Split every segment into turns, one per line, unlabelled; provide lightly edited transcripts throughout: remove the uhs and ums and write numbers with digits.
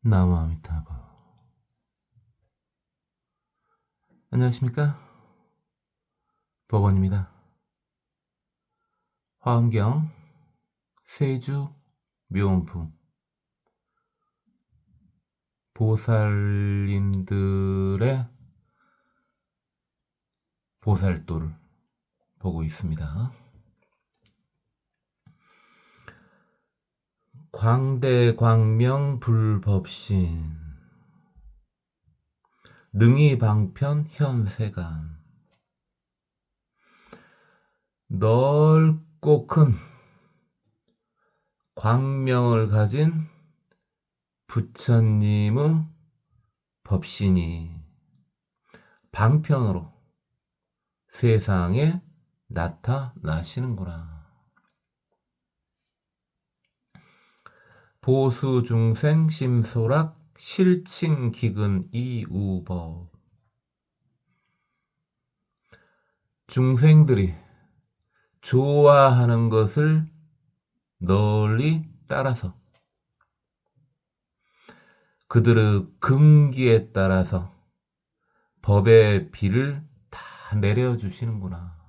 나무아미타불. 안녕하십니까? 법원입니다. 화엄경, 세주, 묘원품, 보살님들의 보살도를 보고 있습니다. 광대광명 불법신, 능이방편 현세간, 넓고 큰 광명을 가진 부처님의 법신이 방편으로 세상에 나타나시는구나. 보수중생 심소락 실칭기근 이우법. 중생들이 좋아하는 것을 널리 따라서 그들의 근기에 따라서 법의 비를 다 내려주시는구나.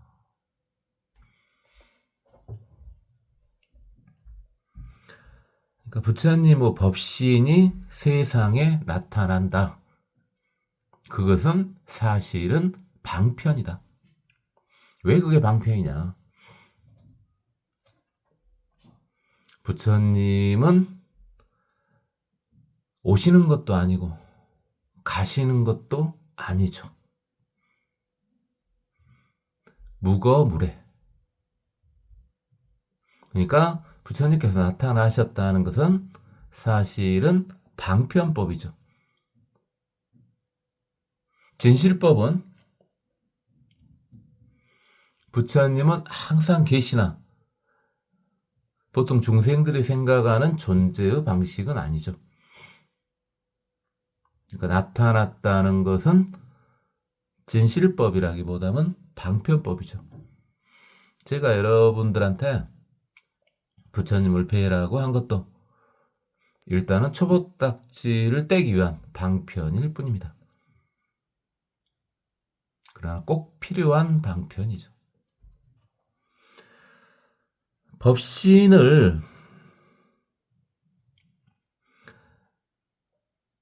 그러니까 부처님의 법신이 세상에 나타난다. 그것은 사실은 방편이다. 왜 그게 방편이냐? 부처님은 오시는 것도 아니고 가시는 것도 아니죠. 무거무래. 그러니까 부처님께서 나타나셨다는 것은 사실은 방편법이죠. 진실법은 부처님은 항상 계시나 보통 중생들이 생각하는 존재의 방식은 아니죠. 그러니까 나타났다는 것은 진실법이라기보다는 방편법이죠. 제가 여러분들한테 부처님을 뵈라고 한 것도 일단은 초보딱지를 떼기 위한 방편일 뿐입니다. 그러나 꼭 필요한 방편이죠. 법신을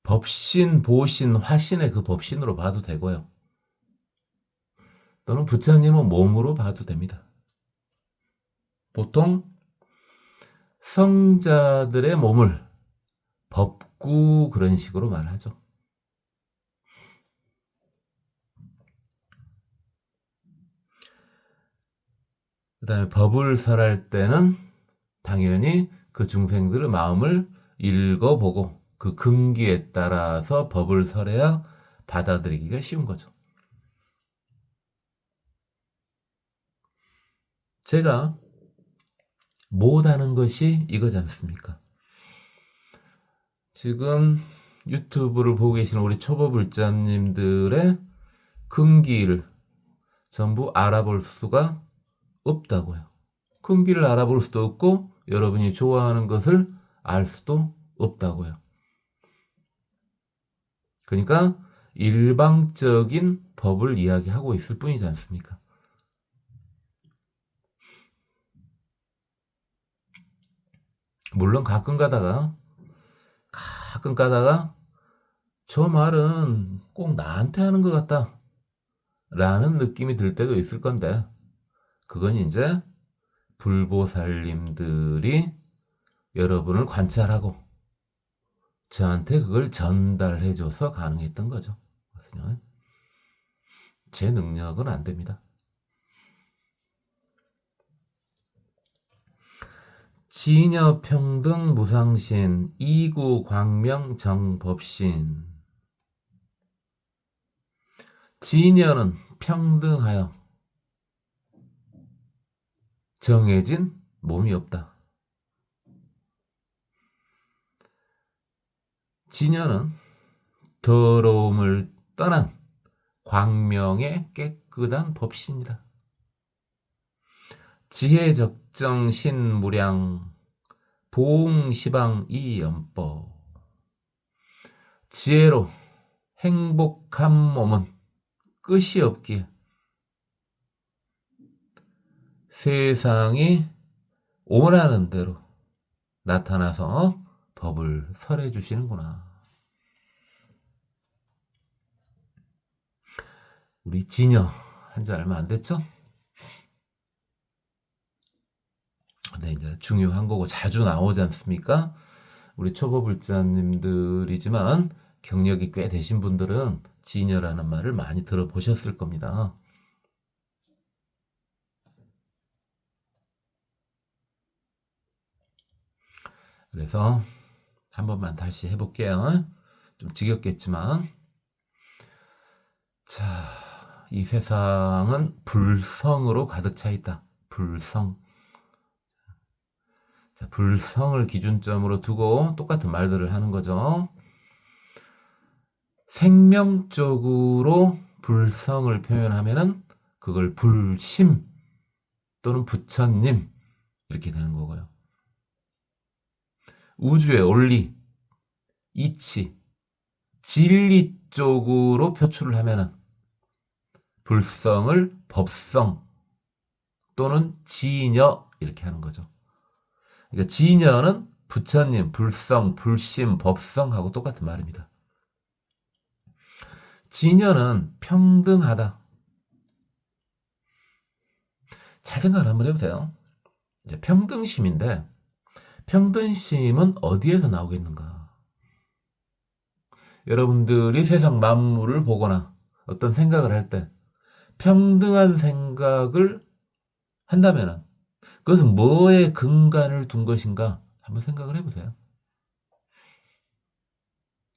법신, 보신, 화신의 그 법신으로 봐도 되고요. 또는 부처님은 몸으로 봐도 됩니다. 보통 성자들의 몸을 법구 그런 식으로 말하죠. 그 다음에 법을 설할 때는 당연히 그 중생들의 마음을 읽어보고 그 근기에 따라서 법을 설해야 받아들이기가 쉬운 거죠. 제가 못하는 것이 이거지 않습니까? 지금 유튜브를 보고 계시는 우리 초보불자님들의 근기를 전부 알아볼 수가 없다고요. 근기를 알아볼 수도 없고 여러분이 좋아하는 것을 알 수도 없다고요. 그러니까 일방적인 법을 이야기하고 있을 뿐이지 않습니까? 물론 가끔 가다가 저 말은 꼭 나한테 하는 것 같다 라는 느낌이 들 때도 있을 건데 그건 이제 불보살님들이 여러분을 관찰하고 저한테 그걸 전달해줘서 가능했던 거죠. 그래서 제 능력은 안 됩니다. 진여평등 무상신 이구광명 정법신. 진여는 평등하여 정해진 몸이 없다. 진여는 더러움을 떠난 광명의 깨끗한 법신이다. 지혜적정 신무량 보응시방 이연법. 지혜로 행복한 몸은 끝이 없기에 세상이 원하는 대로 나타나서 법을 설해 주시는구나. 우리 진여 한지 얼마 안 됐죠? 네, 이제 중요한 거고 자주 나오지 않습니까? 우리 초보불자님들이지만 경력이 꽤 되신 분들은 진여라는 말을 많이 들어보셨을 겁니다. 그래서 한 번만 다시 해볼게요. 좀 지겹겠지만. 자, 이 세상은 불성으로 가득 차 있다. 불성. 자, 불성을 기준점으로 두고 똑같은 말들을 하는 거죠. 생명적으로 불성을 표현하면은 그걸 불심 또는 부처님 이렇게 되는 거고요. 우주의 원리, 이치, 진리 쪽으로 표출을 하면은 불성을 법성 또는 진여 이렇게 하는 거죠. 그러니까 진여는 부처님, 불성, 불심, 법성하고 똑같은 말입니다. 진여는 평등하다. 잘 생각을 한번 해보세요. 이제 평등심인데 평등심은 어디에서 나오겠는가? 여러분들이 세상 만물을 보거나 어떤 생각을 할 때 평등한 생각을 한다면 그것은 뭐에 근간을 둔 것인가? 한번 생각을 해보세요.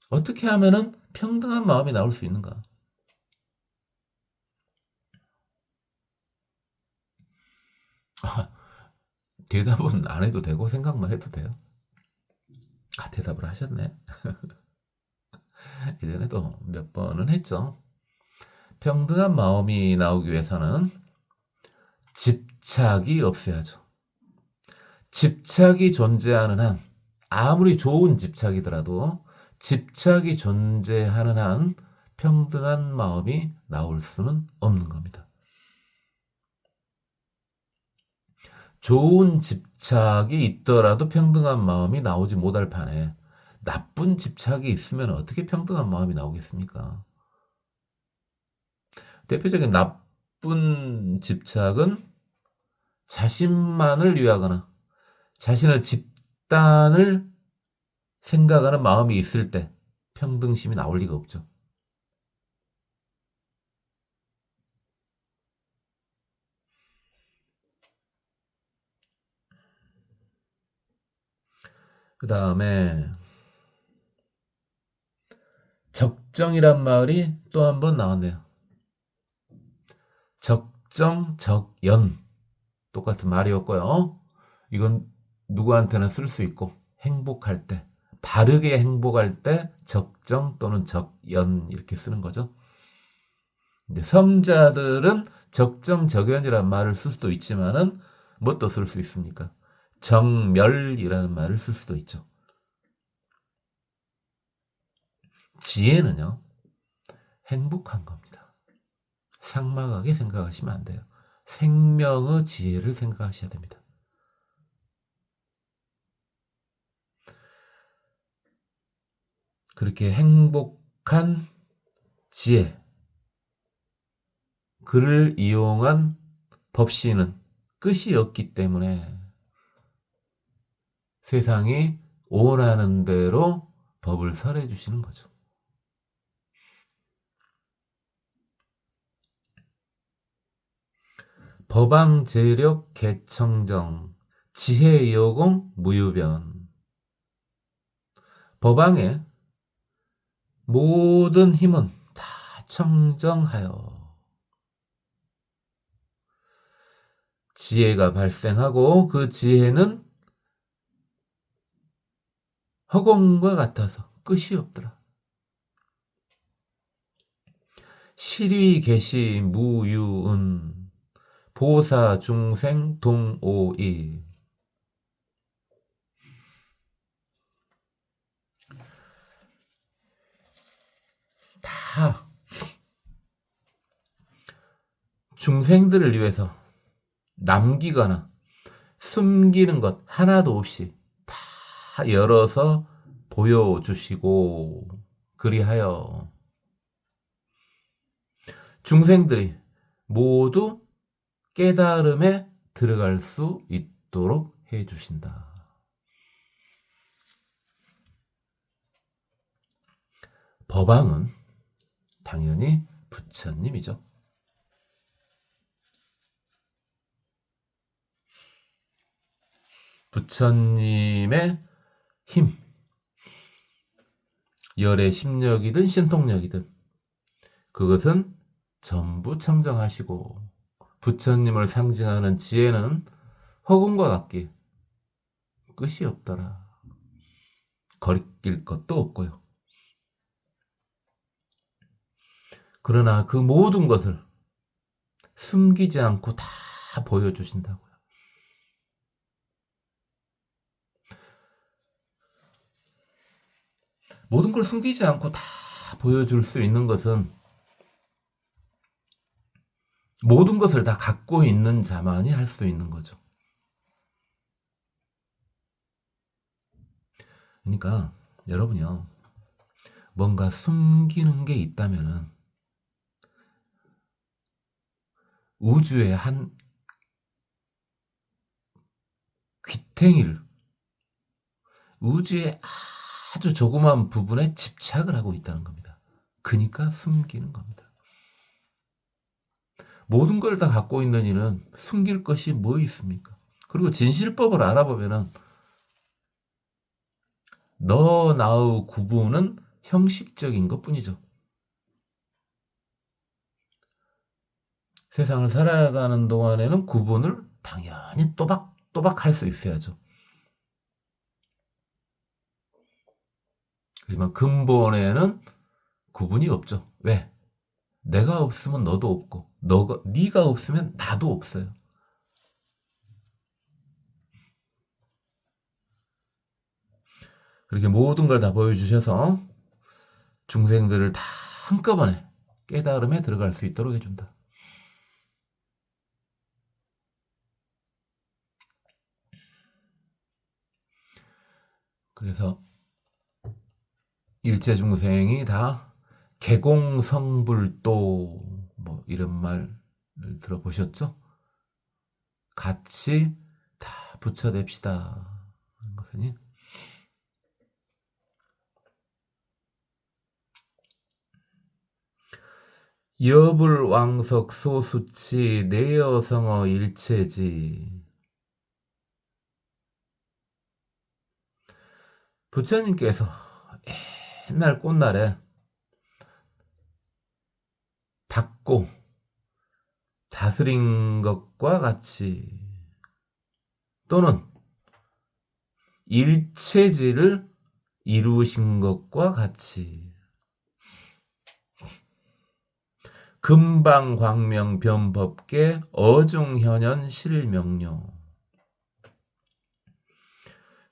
어떻게 하면은 평등한 마음이 나올 수 있는가? 대답은 안 해도 되고 생각만 해도 돼요. 대답을 하셨네. 예전에도 몇 번은 했죠. 평등한 마음이 나오기 위해서는 집착이 없어야죠. 집착이 존재하는 한, 아무리 좋은 집착이더라도 집착이 존재하는 한 평등한 마음이 나올 수는 없는 겁니다. 좋은 집착이 있더라도 평등한 마음이 나오지 못할 판에 나쁜 집착이 있으면 어떻게 평등한 마음이 나오겠습니까? 대표적인 나쁜 집착은 자신만을 위하거나 자신의 집단을 생각하는 마음이 있을 때 평등심이 나올 리가 없죠. 그 다음에 적정이란 말이 또 한 번 나왔네요. 적정, 적연 똑같은 말이었고요. 이건 누구한테나 쓸 수 있고 행복할 때, 바르게 행복할 때 적정 또는 적연 이렇게 쓰는 거죠. 근데 성자들은 적정, 적연이라는 말을 쓸 수도 있지만은 뭐 또 쓸 수 있습니까? 정멸이라는 말을 쓸 수도 있죠. 지혜는요, 행복한 겁니다. 삭막하게 생각하시면 안 돼요. 생명의 지혜를 생각하셔야 됩니다. 그렇게 행복한 지혜, 그를 이용한 법시는 끝이 없기 때문에 세상이 원하는 대로 법을 설해 주시는 거죠. 법왕 재력 개청정 지혜 여공 무유변. 법왕의 모든 힘은 다 청정하여 지혜가 발생하고 그 지혜는 허공과 같아서 끝이 없더라. 실이 계시 무유은 보사 중생 동오이. 다 중생들을 위해서 남기거나 숨기는 것 하나도 없이 다 열어서 보여주시고, 그리하여 중생들이 모두 깨달음에 들어갈 수 있도록 해주신다. 법왕은 당연히 부처님이죠. 부처님의 힘, 열의 심력이든 신통력이든 그것은 전부 청정하시고, 부처님을 상징하는 지혜는 허공과 같기 끝이 없더라. 거리낄 것도 없고요. 그러나 그 모든 것을 숨기지 않고 다 보여주신다고요. 모든 걸 숨기지 않고 다 보여줄 수 있는 것은 모든 것을 다 갖고 있는 자만이 할 수 있는 거죠. 그러니까 여러분이요, 뭔가 숨기는 게 있다면은 우주의 한 귀탱이를, 우주의 아주 조그만 부분에 집착을 하고 있다는 겁니다. 그러니까 숨기는 겁니다. 모든 걸 다 갖고 있는 이는 숨길 것이 뭐 있습니까? 그리고 진실법을 알아보면은 너 나의 구분은 형식적인 것 뿐이죠. 세상을 살아가는 동안에는 구분을 당연히 또박또박 할 수 있어야죠. 하지만 근본에는 구분이 없죠. 왜? 내가 없으면 너도 없고, 네가 없으면 나도 없어요. 그렇게 모든 걸 다 보여주셔서 중생들을 다 한꺼번에 깨달음에 들어갈 수 있도록 해준다. 그래서 일체 중생이 다 개공성불도, 뭐 이런 말 들어보셨죠? 같이 다 붙여냅시다 하는 것은 여불왕석 소수치 내여성어 일체지. 부처님께서 옛날 꽃날에 닦고 다스린 것과 같이, 또는 일체지를 이루신 것과 같이 금방광명 변법계 어중현현 실명료.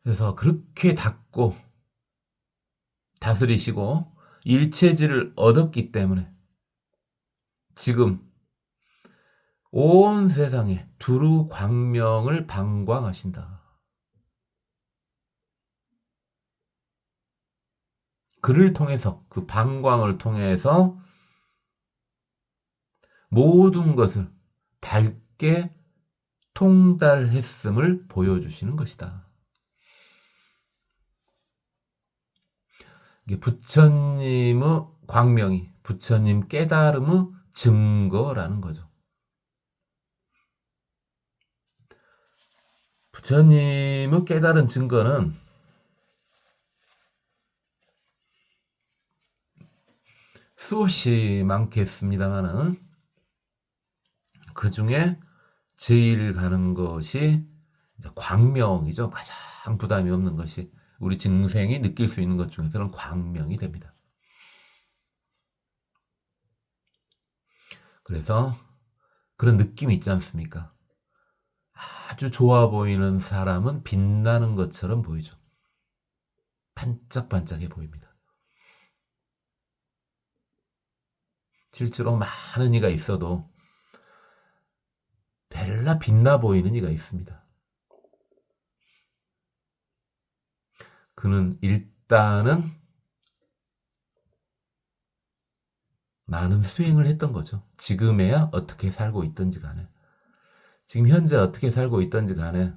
그래서 그렇게 닦고 다스리시고 일체지를 얻었기 때문에 지금 온 세상에 두루 광명을 방광하신다. 그를 통해서, 그 방광을 통해서 모든 것을 밝게 통달했음을 보여주시는 것이다. 이게 부처님의 광명이 부처님 깨달음의 증거라는 거죠. 부처님의 깨달은 증거는 수없이 많겠습니다만은 그 중에 제일 가는 것이 광명이죠. 가장 부담이 없는 것이 우리 중생이 느낄 수 있는 것 중에서는 광명이 됩니다. 그래서 그런 느낌이 있지 않습니까? 아주 좋아 보이는 사람은 빛나는 것처럼 보이죠. 반짝반짝해 보입니다. 실제로 많은 이가 있어도 별나 빛나 보이는 이가 있습니다. 그는 일단은 많은 수행을 했던 거죠. 지금에야 어떻게 살고 있든지 간에, 지금 현재 어떻게 살고 있든지 간에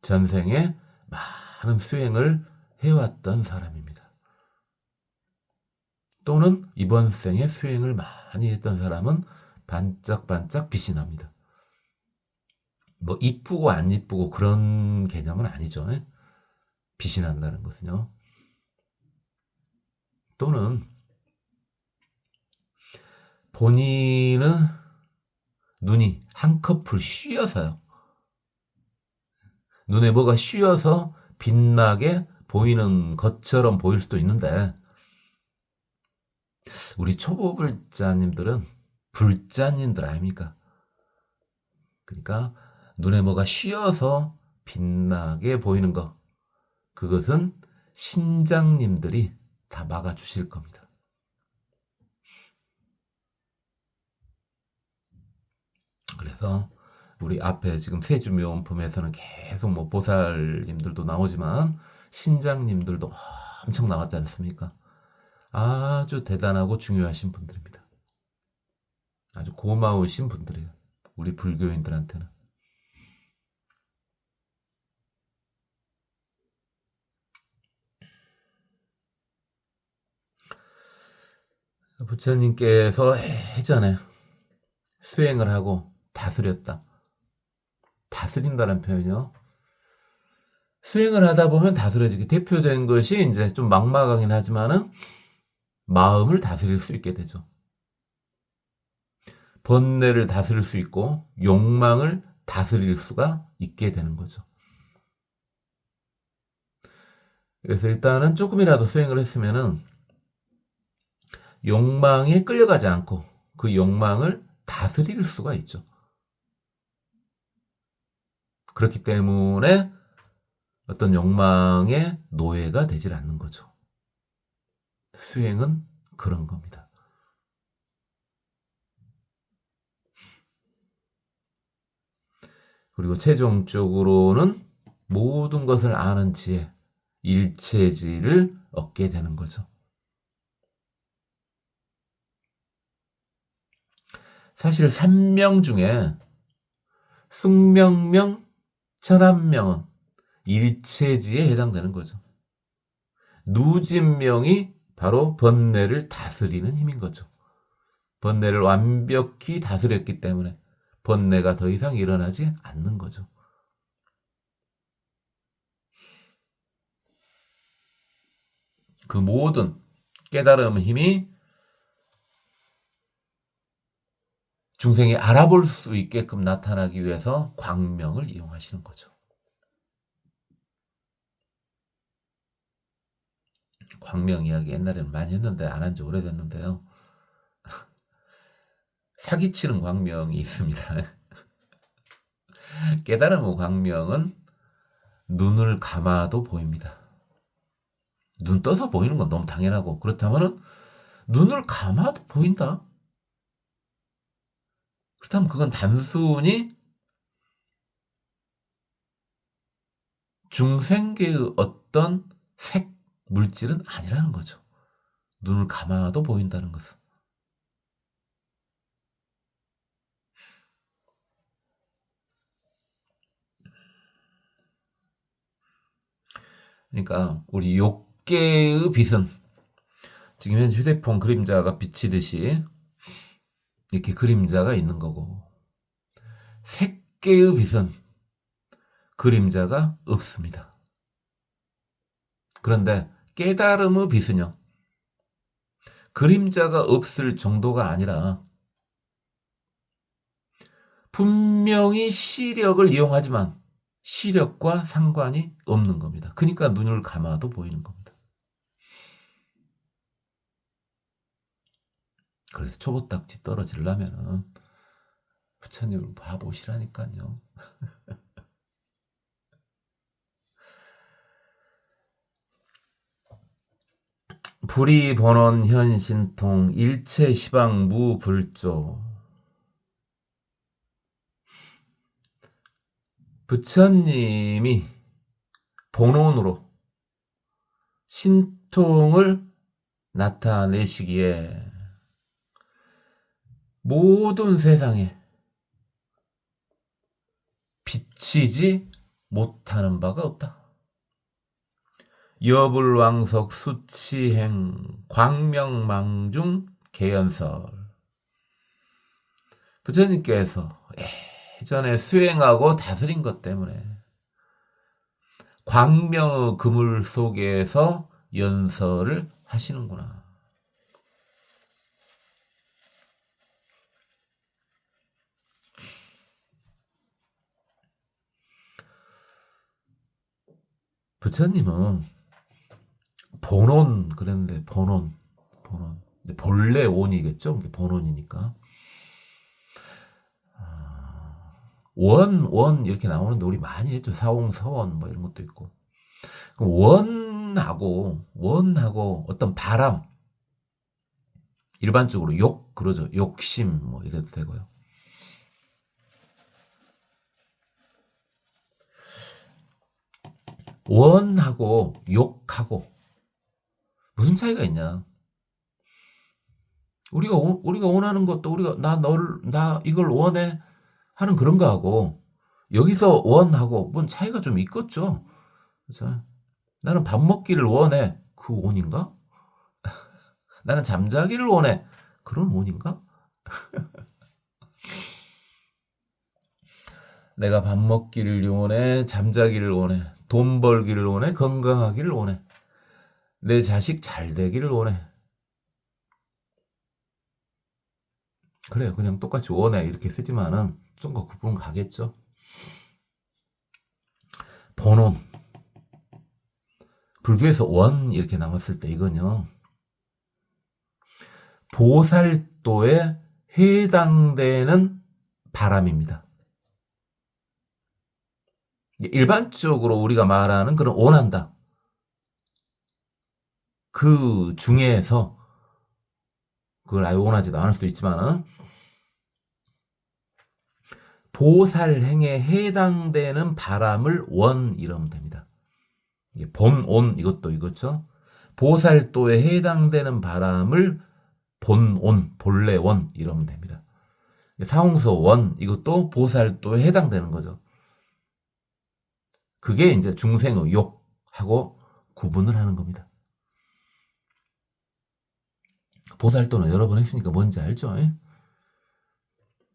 전생에 많은 수행을 해왔던 사람입니다. 또는 이번 생에 수행을 많이 했던 사람은 반짝반짝 빛이 납니다. 뭐 이쁘고 안 이쁘고 그런 개념은 아니죠. 빛이 난다는 것은요. 또는 본인은 눈이 한꺼풀 쉬어서요. 눈에 뭐가 쉬어서 빛나게 보이는 것처럼 보일 수도 있는데, 우리 초보 불자님들은 불자님들 아닙니까? 그러니까 눈에 뭐가 쉬어서 빛나게 보이는 것, 그것은 신장님들이 다 막아주실 겁니다. 그래서 우리 앞에 지금 세주묘원품에서는 계속 뭐 보살님들도 나오지만 신장님들도 엄청 나왔지 않습니까? 아주 대단하고 중요하신 분들입니다. 아주 고마우신 분들이에요. 우리 불교인들한테는. 부처님께서 예전에 수행을 하고 다스렸다. 다스린다는 표현이요. 수행을 하다 보면 다스려지게, 대표적인 것이 이제 좀 막막하긴 하지만은 마음을 다스릴 수 있게 되죠. 번뇌를 다스릴 수 있고 욕망을 다스릴 수가 있게 되는 거죠. 그래서 일단은 조금이라도 수행을 했으면은 욕망에 끌려가지 않고 그 욕망을 다스릴 수가 있죠. 그렇기 때문에 어떤 욕망의 노예가 되질 않는 거죠. 수행은 그런 겁니다. 그리고 최종적으로는 모든 것을 아는 지혜, 일체지를 얻게 되는 거죠. 사실 삼명 중에 숙명명, 천한명은 일체지에 해당되는 거죠. 누진명이 바로 번뇌를 다스리는 힘인 거죠. 번뇌를 완벽히 다스렸기 때문에 번뇌가 더 이상 일어나지 않는 거죠. 그 모든 깨달음 힘이 중생이 알아볼 수 있게끔 나타나기 위해서 광명을 이용하시는 거죠. 광명 이야기 옛날에는 많이 했는데 안 한 지 오래됐는데요. 사기치는 광명이 있습니다. 깨달음의 광명은 눈을 감아도 보입니다. 눈 떠서 보이는 건 너무 당연하고, 그렇다면 눈을 감아도 보인다. 그렇다면 그건 단순히 중생계의 어떤 색 물질은 아니라는 거죠. 눈을 감아도 보인다는 것은. 그러니까 우리 욕계의 빛은 지금 현 휴대폰 그림자가 비치듯이 이렇게 그림자가 있는 거고, 색계의 빛은 그림자가 없습니다. 그런데 깨달음의 빛은요, 그림자가 없을 정도가 아니라 분명히 시력을 이용하지만 시력과 상관이 없는 겁니다. 그러니까 눈을 감아도 보이는 겁니다. 그래서 초보딱지 떨어지려면 부처님을 봐보시라니까요. 불이본원 현신통 일체 시방 무불조. 부처님이 본원으로 신통을 나타내시기에 모든 세상에 비치지 못하는 바가 없다. 여불왕석 수치행 광명망중 개연설. 부처님께서 예전에 수행하고 다스린 것 때문에 광명의 그물 속에서 연설을 하시는구나. 부처님은 본원 그랬는데 본원 본래 온이겠죠? 본원이니까 원 이렇게 나오는데 우리 많이 했죠. 사홍서원 뭐 이런 것도 있고. 그럼 원하고 어떤 바람, 일반적으로 욕 그러죠. 욕심 뭐 이래도 되고요. 원하고 욕하고 무슨 차이가 있냐? 우리가 원하는 것도 우리가 나 이걸 원해 하는 그런 거하고 여기서 원하고 뭔 차이가 좀 있겠죠. 그래서 나는 밥 먹기를 원해. 그 원인가? 나는 잠자기를 원해. 그런 원인가? 내가 밥 먹기를 원해, 잠자기를 원해, 돈 벌기를 원해, 건강하기를 원해, 내 자식 잘 되기를 원해. 그래, 그냥 똑같이 원해 이렇게 쓰지만은 좀더 구분 가겠죠. 본원. 불교에서 원 이렇게 나왔을 때 이건요. 보살도에 해당되는 바람입니다. 일반적으로 우리가 말하는 그런 원한다. 그 중에서 그걸 아예 원하지도 않을 수도 있지만은 보살행에 해당되는 바람을 원 이러면 됩니다. 본온 이것도 이거죠. 보살도에 해당되는 바람을 본온, 본래 원 이러면 됩니다. 사홍서 원 이것도 보살도에 해당되는 거죠. 그게 이제 중생의 욕하고 구분을 하는 겁니다. 보살도는 여러 번 했으니까 뭔지 알죠?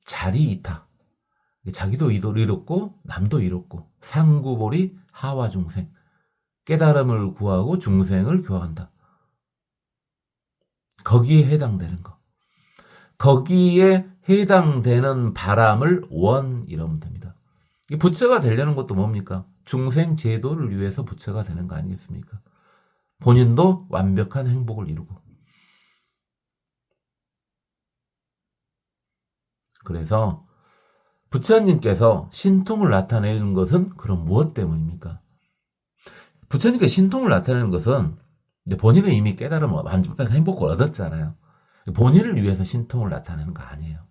자리이타. 자기도 이롭고 남도 이롭고 상구보리 하와 중생. 깨달음을 구하고 중생을 교화한다. 거기에 해당되는 거. 거기에 해당되는 바람을 원 이러면 됩니다. 부처가 되려는 것도 뭡니까? 중생 제도를 위해서 부처가 되는 거 아니겠습니까? 본인도 완벽한 행복을 이루고. 그래서 부처님께서 신통을 나타내는 것은 그럼 무엇 때문입니까? 부처님께 신통을 나타내는 것은 본인은 이미 깨달음을 완벽한 행복을 얻었잖아요. 본인을 위해서 신통을 나타내는 거 아니에요.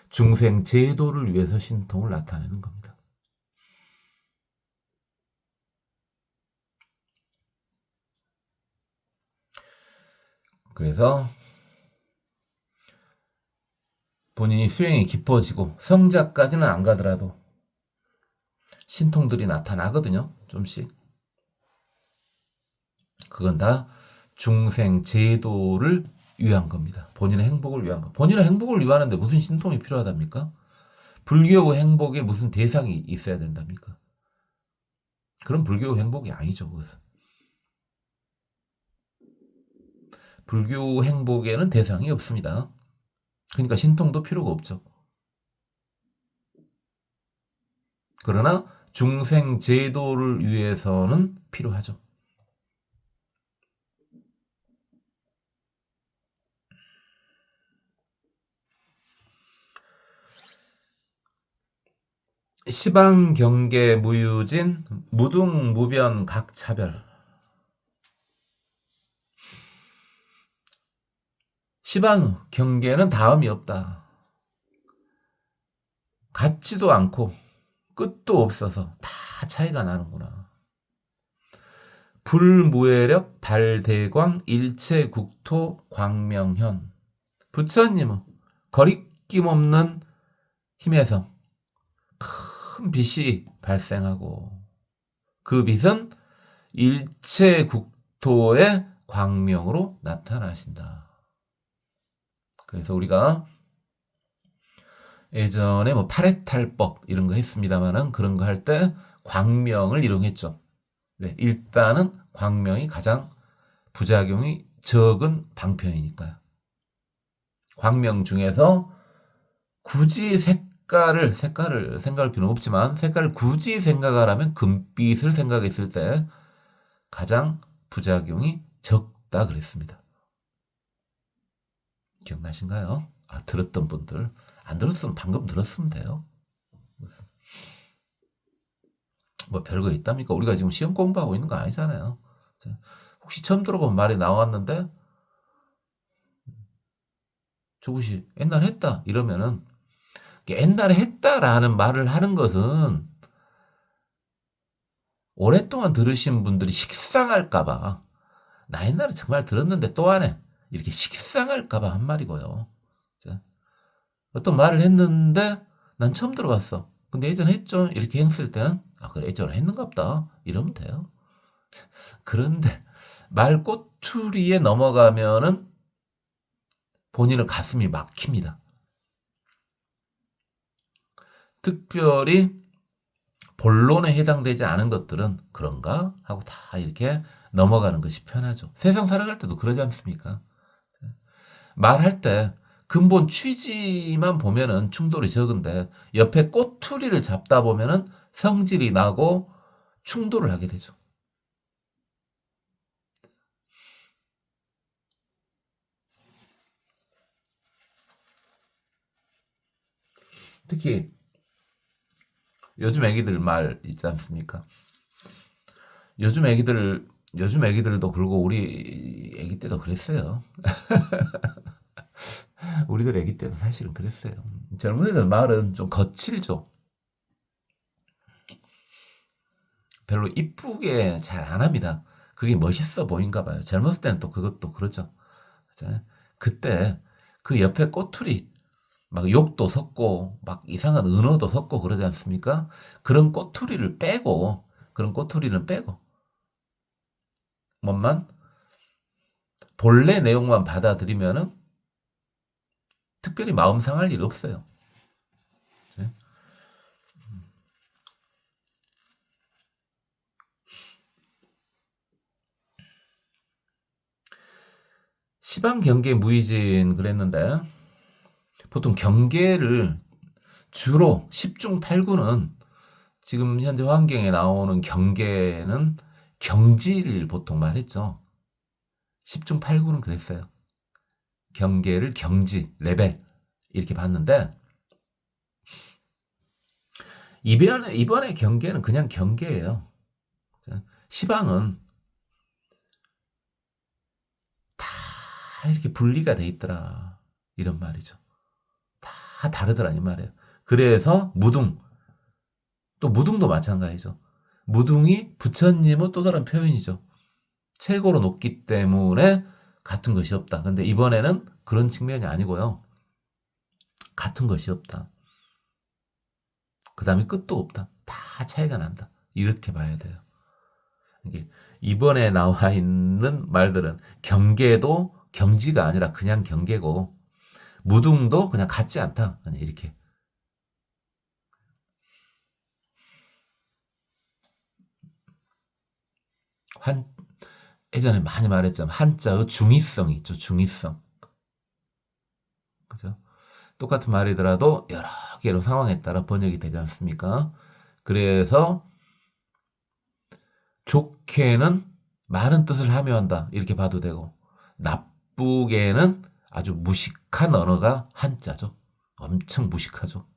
중생 제도를 위해서 신통을 나타내는 겁니다. 그래서 본인이 수행이 깊어지고 성자까지는 안 가더라도 신통들이 나타나거든요. 좀씩. 그건 다 중생 제도를 위한 겁니다. 본인의 행복을 위한 거. 본인의 행복을 위하는데 무슨 신통이 필요하답니까? 불교의 행복에 무슨 대상이 있어야 된답니까? 그럼 불교 행복이 아니죠. 그것은. 불교 행복에는 대상이 없습니다. 그러니까 신통도 필요가 없죠. 그러나 중생 제도를 위해서는 필요하죠. 시방 경계 무유진 무등무변 각차별. 시방의 경계는 다음이 없다. 같지도 않고 끝도 없어서 다 차이가 나는구나. 불무해력 발대광 일체국토 광명현. 부처님은 거리낌 없는 힘에서 큰 빛이 발생하고 그 빛은 일체국토의 광명으로 나타나신다. 그래서 우리가 예전에 뭐 파레탈법 이런 거 했습니다만은 그런 거 할 때 광명을 이용했죠. 네, 일단은 광명이 가장 부작용이 적은 방편이니까요. 광명 중에서 굳이 색깔을 생각할 필요는 없지만 색깔을 굳이 생각하라면 금빛을 생각했을 때 가장 부작용이 적다 그랬습니다. 기억나신가요? 아, 들었던 분들. 안 들었으면 방금 들었으면 돼요. 뭐 별거 있답니까? 우리가 지금 시험 공부하고 있는 거 아니잖아요. 혹시 처음 들어본 말이 나왔는데 저것이 옛날에 했다 이러면은 옛날에 했다라는 말을 하는 것은 오랫동안 들으신 분들이 식상할까봐 나 옛날에 정말 들었는데 또 하네 이렇게 식상할까봐 한 말이고요. 어떤 말을 했는데 난 처음 들어봤어. 근데 예전에 했죠. 이렇게 했을 때는 아 그래 예전에 했는갑다 이러면 돼요. 그런데 말 꼬투리에 넘어가면은 본인의 가슴이 막힙니다. 특별히 본론에 해당되지 않은 것들은 그런가 하고 다 이렇게 넘어가는 것이 편하죠. 세상 살아갈 때도 그러지 않습니까? 말할 때 근본 취지만 보면은 충돌이 적은데 옆에 꼬투리를 잡다 보면은 성질이 나고 충돌을 하게 되죠. 특히 요즘 애기들 말 있지 않습니까? 요즘 애기들도 그러고 우리 애기 때도 그랬어요. 우리들 애기 때도 사실은 그랬어요. 젊은 애들 말은 좀 거칠죠. 별로 이쁘게 잘 안 합니다. 그게 멋있어 보인가 봐요. 젊었을 때는 또 그것도 그러죠. 그때 그 옆에 꼬투리 막 욕도 섞고 막 이상한 은어도 섞고 그러지 않습니까? 그런 꼬투리는 빼고 뭐만 본래 내용만 받아들이면은 특별히 마음 상할 일 없어요. 네? 시방 경계 무의진 그랬는데 보통 경계를 주로 10중 8구는 지금 현재 환경에 나오는 경계는 경지를 보통 말했죠. 10중 8구는 그랬어요. 경계를 경지, 레벨 이렇게 봤는데 이번에 경계는 그냥 경계예요. 시방은 다 이렇게 분리가 돼 있더라. 이런 말이죠. 다 다르더라 이 말이에요. 그래서 무둥 또 무둥도 마찬가지죠. 무둥이 부처님의 또 다른 표현이죠. 최고로 높기 때문에 같은 것이 없다. 근데 이번에는 그런 측면이 아니고요. 같은 것이 없다. 그 다음에 끝도 없다. 다 차이가 난다. 이렇게 봐야 돼요. 이게 이번에 나와 있는 말들은 경계도 경지가 아니라 그냥 경계고 무둥도 그냥 같지 않다. 그냥 이렇게. 환 예전에 많이 말했지만 한자의 중의성이 있죠. 중의성. 그죠? 똑같은 말이더라도 여러 개로 상황에 따라 번역이 되지 않습니까? 그래서 좋게는 많은 뜻을 함유한다. 이렇게 봐도 되고 나쁘게는 아주 무식한 언어가 한자죠. 엄청 무식하죠.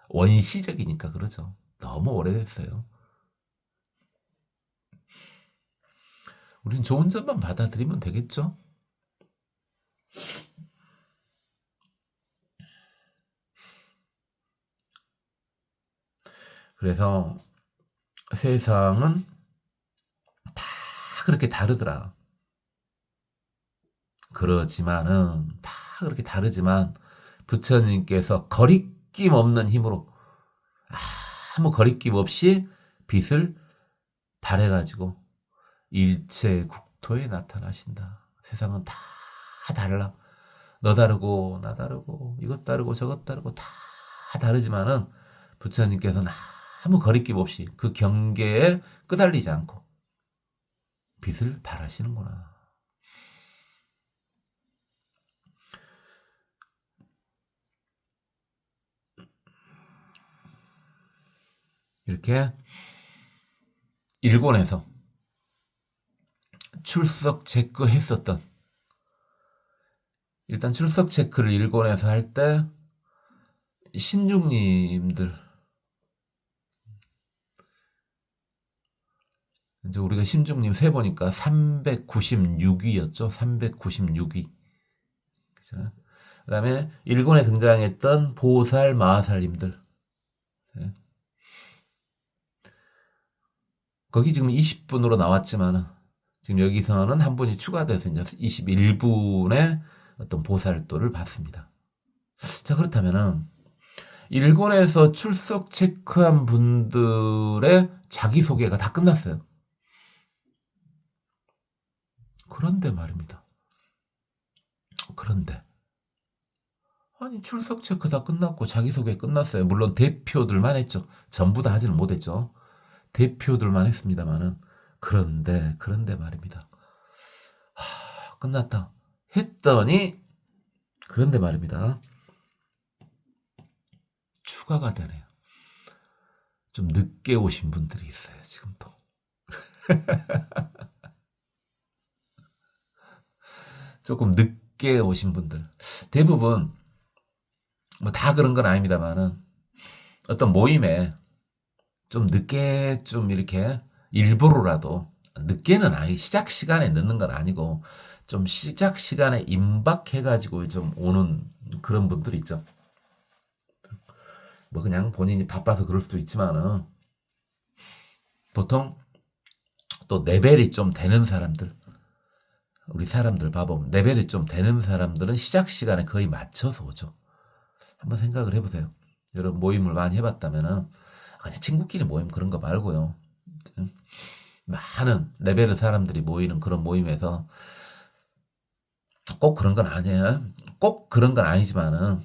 원시적이니까 그러죠. 너무 오래됐어요. 우린 좋은 점만 받아들이면 되겠죠? 그래서 세상은 다 그렇게 다르더라. 그렇지만은 다 그렇게 다르지만 부처님께서 거리낌 없는 힘으로 아무 거리낌 없이 빛을 발해가지고 일체 국토에 나타나신다. 세상은 다 달라. 너 다르고 나 다르고 이것 다르고 저것 다르고 다 다르지만은 부처님께서는 아무 거리낌 없이 그 경계에 끄달리지 않고 빛을 발하시는구나. 이렇게 일본에서 출석 체크했었던, 일단 출석 체크를 일본에서 할 때 신중님들, 이제 우리가 신중님 세 보니까 396위였죠. 396위. 그죠? 그다음에 일본에 등장했던 보살 마하살님들. 네. 거기 지금 20분으로 나왔지만 지금 여기서는 한 분이 추가돼서 이제 21분의 어떤 보살도를 받습니다. 자, 그렇다면은 일본에서 출석 체크한 분들의 자기소개가 다 끝났어요. 그런데 말입니다. 그런데 아니, 출석 체크 다 끝났고 자기소개 끝났어요. 물론 대표들만 했죠. 전부 다 하지는 못했죠. 대표들만 했습니다만은. 그런데 말입니다. 끝났다 했더니, 그런데 말입니다. 추가가 되네요. 좀 늦게 오신 분들이 있어요, 지금도. 조금 늦게 오신 분들. 대부분, 뭐 다 그런 건 아닙니다만은, 어떤 모임에 좀 늦게 좀 이렇게 일부러라도, 늦게는 아니, 시작 시간에 늦는 건 아니고, 좀 시작 시간에 임박해가지고 좀 오는 그런 분들 있죠. 뭐 그냥 본인이 바빠서 그럴 수도 있지만은, 보통 또 레벨이 좀 되는 사람들, 우리 사람들 봐보면 레벨이 좀 되는 사람들은 시작 시간에 거의 맞춰서 오죠. 한번 생각을 해보세요. 여러분 모임을 많이 해봤다면은, 그냥 친구끼리 모임 그런 거 말고요. 많은 레벨의 사람들이 모이는 그런 모임에서 꼭 그런 건 아니에요. 꼭 그런 건 아니지만은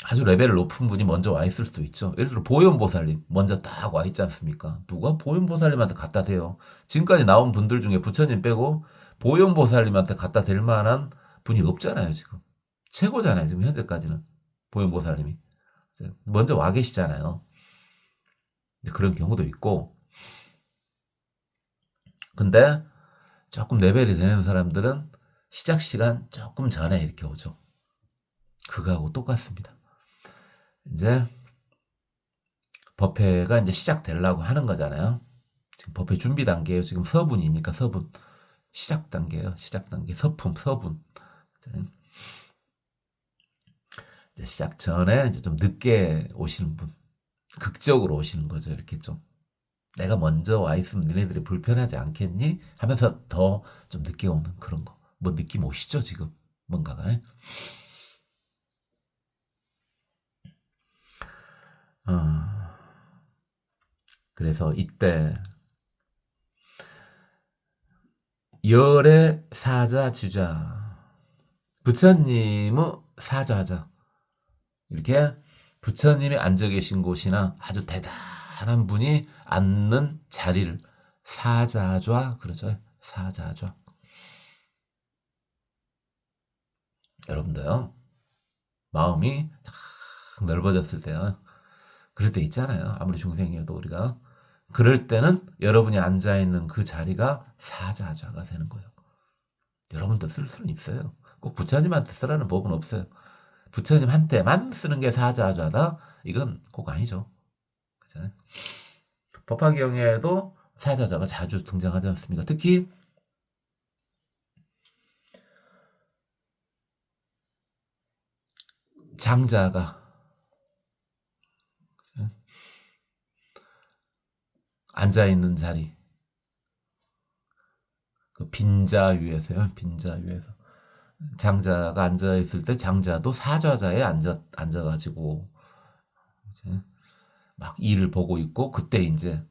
아주 레벨을 높은 분이 먼저 와 있을 수도 있죠. 예를 들어 보현보살님 먼저 딱 와 있지 않습니까? 누가 보현보살님한테 갖다 대요? 지금까지 나온 분들 중에 부처님 빼고 보현보살님한테 갖다 댈 만한 분이 없잖아요, 지금. 최고잖아요, 지금 현재까지는. 보현보살님이. 먼저 와 계시잖아요. 그런 경우도 있고. 근데 조금 레벨이 되는 사람들은 시작 시간 조금 전에 이렇게 오죠. 그거하고 똑같습니다. 이제 법회가 이제 시작되려고 하는 거잖아요. 지금 법회 준비 단계예요. 지금 서분이니까 서분. 시작 단계예요. 시작 단계. 서품, 서분. 이제 시작 전에 이제 좀 늦게 오시는 분. 극적으로 오시는 거죠. 이렇게 좀. 내가 먼저 와 있으면 너네들이 불편하지 않겠니? 하면서 더 좀 늦게 오는 그런 거. 뭐 느낌 오시죠, 지금? 뭔가가. 어, 그래서 이때 열의 사자 주자. 부처님의 사자죠. 이렇게 부처님이 앉아 계신 곳이나 아주 대단한 분이 앉는 자리를 사자좌 그러죠. 사자좌. 여러분도요. 마음이 탁 넓어졌을 때요. 그럴 때 있잖아요. 아무리 중생이어도 우리가. 그럴 때는 여러분이 앉아 있는 그 자리가 사자좌가 되는 거예요. 여러분도 쓸 수는 있어요. 꼭 부처님한테 쓰라는 법은 없어요. 부처님한테만 쓰는 게 사자좌다? 이건 꼭 아니죠. 그죠? 법화경에도 사자자가 자주 등장하지 않습니까? 특히 장자가 앉아있는 자리. 그 빈자 위에서요. 빈자 위에서. 장자가 앉아있을 때 장자도 사좌자에 앉아가지고 이제 막 일을 보고 있고, 그때 이제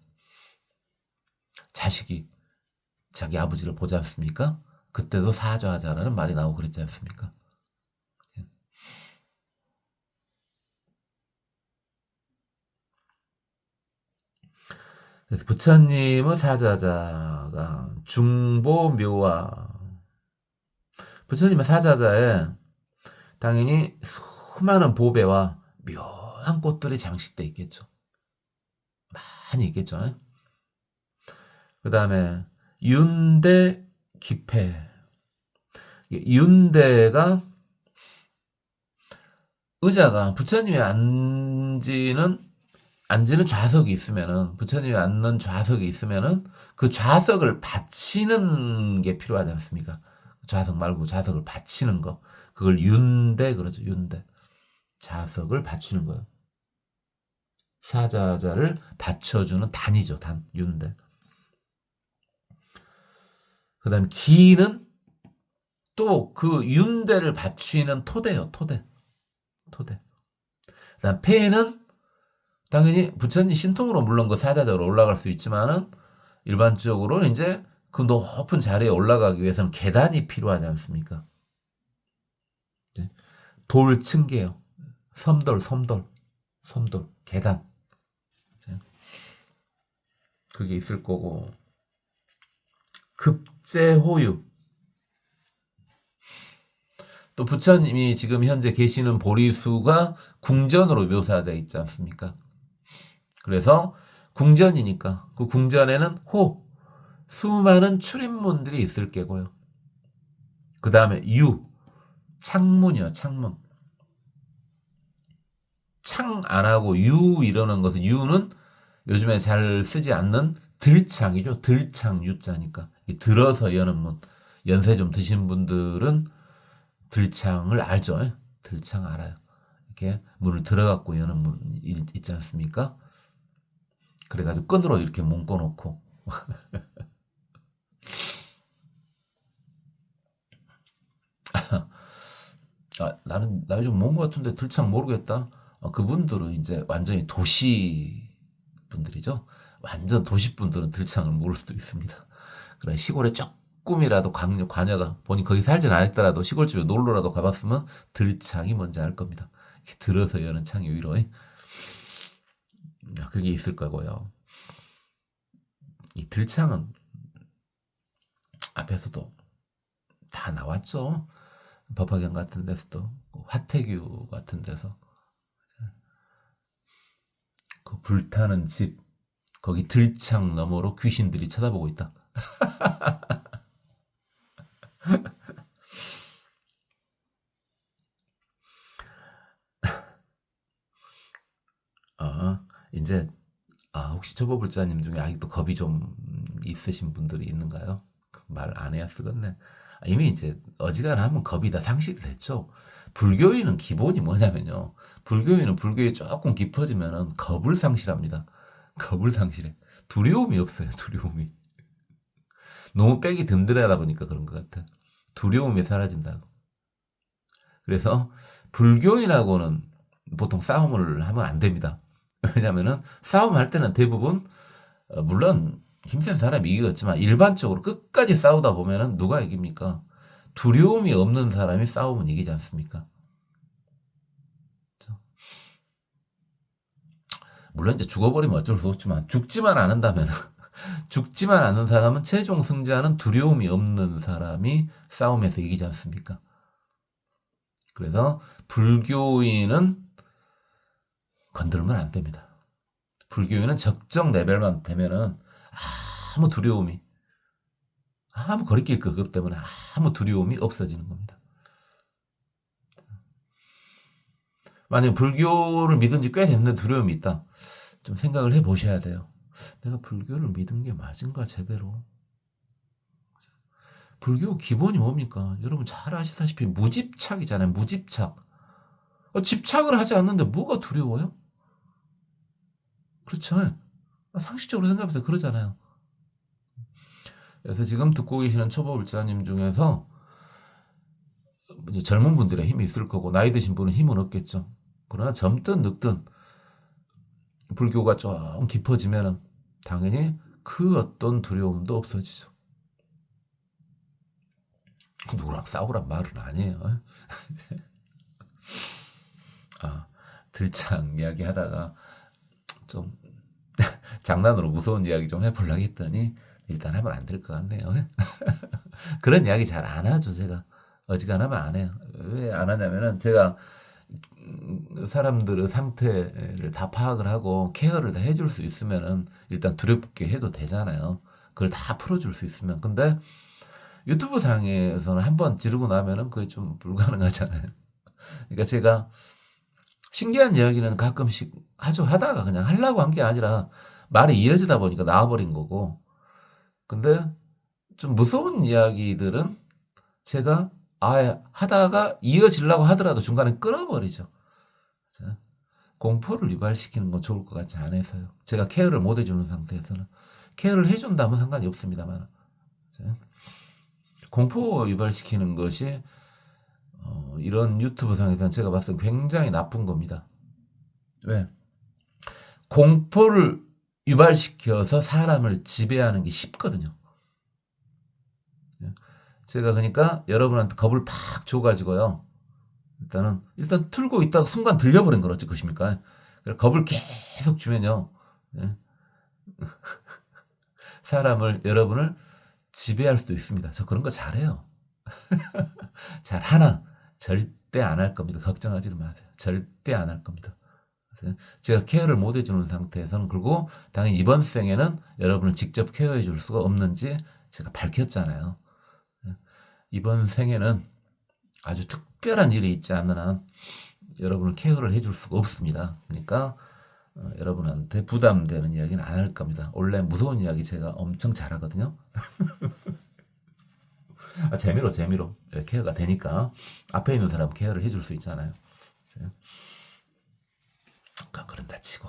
자식이 자기 아버지를 보지 않습니까? 그때도 사좌자라는 말이 나오고 그랬지 않습니까? 그래서 부처님의 사자자가 중보묘와, 부처님의 사자자에 당연히 수많은 보배와 묘한 꽃들이 장식돼 있겠죠. 많이 있겠죠. 그 다음에 윤대 기패. 윤대가 의자가, 부처님이 앉는 좌석이 있으면은, 부처님이 앉는 좌석이 있으면은 그 좌석을 받치는 게 필요하지 않습니까? 좌석 말고 좌석을 받치는 거. 그걸 윤대 그러죠. 윤대. 좌석을 받치는 거예요. 사자자를 받쳐주는 단이죠. 단. 윤대. 그 다음에 기는 또 그 윤대를 받치는 토대요. 토대. 토대. 그 다음 폐는 당연히 부처님 신통으로 물론 그 사자적으로 올라갈 수 있지만은 일반적으로는 이제 그 높은 자리에 올라가기 위해서는 계단이 필요하지 않습니까? 돌 층계요. 섬돌, 계단. 그게 있을 거고. 급제호유. 또 부처님이 지금 현재 계시는 보리수가 궁전으로 묘사되어 있지 않습니까? 그래서 궁전이니까 그 궁전에는 수많은 출입문들이 있을 게고요. 그 다음에 창문이요. 창문. 창 안 하고 이러는 것은, 유는 요즘에 잘 쓰지 않는 들창이죠. 들창 유자니까. 들어서 여는 문. 연세 좀 드신 분들은 들창을 알죠. 들창 알아요. 이렇게 문을 들어갖고 여는 문 있지 않습니까? 그래가지고 끈으로 이렇게 묶어놓고. 나 요즘 뭔 것 같은데 들창 모르겠다. 그분들은 이제 완전히 도시 분들이죠. 완전 도시 분들은 들창을 모를 수도 있습니다. 그래, 시골에 조금이라도 관여가, 본인 거기 살진 않았더라도 시골집에 놀러라도 가봤으면 들창이 뭔지 알 겁니다. 들어서 여는 창이 위로. 그게 있을 거고요. 이 들창은 앞에서도 다 나왔죠. 법화경 같은 데서도, 화태규 같은 데서 그 불타는 집, 거기 들창 너머로 귀신들이 쳐다보고 있다. 이제 혹시 초보불자님 중에 아직도 겁이 좀 있으신 분들이 있는가요? 말 안 해야 쓰겠네. 이미 이제 어지간하면 겁이 다 상실이 됐죠. 불교인은 기본이 뭐냐면요. 불교인은 불교에 조금 깊어지면은 겁을 상실합니다. 겁을 상실해. 두려움이 없어요. 두려움이. 너무 백이 든든하다 보니까 그런 것 같아. 두려움이 사라진다고. 그래서 불교인하고는 보통 싸움을 하면 안 됩니다. 왜냐면은 싸움할 때는 대부분 물론 힘센 사람이 이기겠지만 일반적으로 끝까지 싸우다 보면은 누가 이깁니까? 두려움이 없는 사람이 싸우면 이기지 않습니까? 그렇죠? 물론 이제 죽어버리면 어쩔 수 없지만 죽지만 않는다면 죽지만 않는 사람은 최종 승자는 두려움이 없는 사람이 싸움에서 이기지 않습니까? 그래서 불교인은 건들면 안 됩니다. 불교인은 적정 레벨만 되면은 아무 거리낄 거 없기 때문에 아무 두려움이 없어지는 겁니다. 만약에 불교를 믿은 지 꽤 됐는데 두려움이 있다. 좀 생각을 해보셔야 돼요. 내가 불교를 믿은 게 맞은가 제대로. 불교 기본이 뭡니까? 여러분 잘 아시다시피 무집착이잖아요. 무집착. 집착을 하지 않는데 뭐가 두려워요? 그렇죠. 상식적으로 생각해서 그러잖아요. 그래서 지금 듣고 계시는 초보 불자님 중에서 이제 젊은 분들의 힘이 있을 거고 나이 드신 분은 힘은 없겠죠. 그러나 젊든 늙든 불교가 좀 깊어지면은 당연히 그 어떤 두려움도 없어지죠. 누구랑 싸우란 말은 아니에요. 아, 들창 이야기 하다가 좀 장난으로 무서운 이야기 좀 해보려고 했더니 일단 하면 안 될 것 같네요. 그런 이야기 잘 안 하죠, 제가. 어지간하면 안 해요. 왜 안 하냐면은 제가 사람들의 상태를 다 파악을 하고 케어를 다 해줄 수 있으면은 일단 두렵게 해도 되잖아요. 그걸 다 풀어줄 수 있으면. 근데 유튜브 상에서는 한번 지르고 나면은 그게 좀 불가능하잖아요. 그러니까 제가 신기한 이야기는 가끔씩 하죠. 하다가 그냥 하려고 한 게 아니라 말이 이어지다 보니까 나와버린 거고. 근데 좀 무서운 이야기들은 제가 아예 하다가 이어지려고 하더라도 중간에 끊어버리죠. 자, 공포를 유발시키는 건 좋을 것 같지 않아서요. 제가 케어를 못 해주는 상태에서는. 케어를 해준다면 상관이 없습니다만. 자, 공포 유발시키는 것이 이런 유튜브 상에서는 제가 봤을 때 굉장히 나쁜 겁니다. 왜? 공포를 유발시켜서 사람을 지배하는 게 쉽거든요. 제가 그러니까 여러분한테 겁을 팍 줘가지고요. 일단 틀고 있다가 순간 들려버린 건 어쩔 것입니까? 겁을 계속 주면요. 예, 사람을, 여러분을 지배할 수도 있습니다. 저 그런 거 잘해요. 잘하나 절대 안 할 겁니다. 걱정하지도 마세요. 절대 안 할 겁니다. 제가 케어를 못 해주는 상태에서는, 그리고 당연히 이번 생에는 여러분을 직접 케어해 줄 수가 없는지 제가 밝혔잖아요. 이번 생에는 아주 특별한 일이 있지 않는 한 여러분을 케어를 해줄 수가 없습니다. 그러니까 여러분한테 부담되는 이야기는 안 할 겁니다. 원래 무서운 이야기 제가 엄청 잘하거든요. 재미로 케어가 되니까 앞에 있는 사람 케어를 해줄 수 있잖아요. 그런다 치고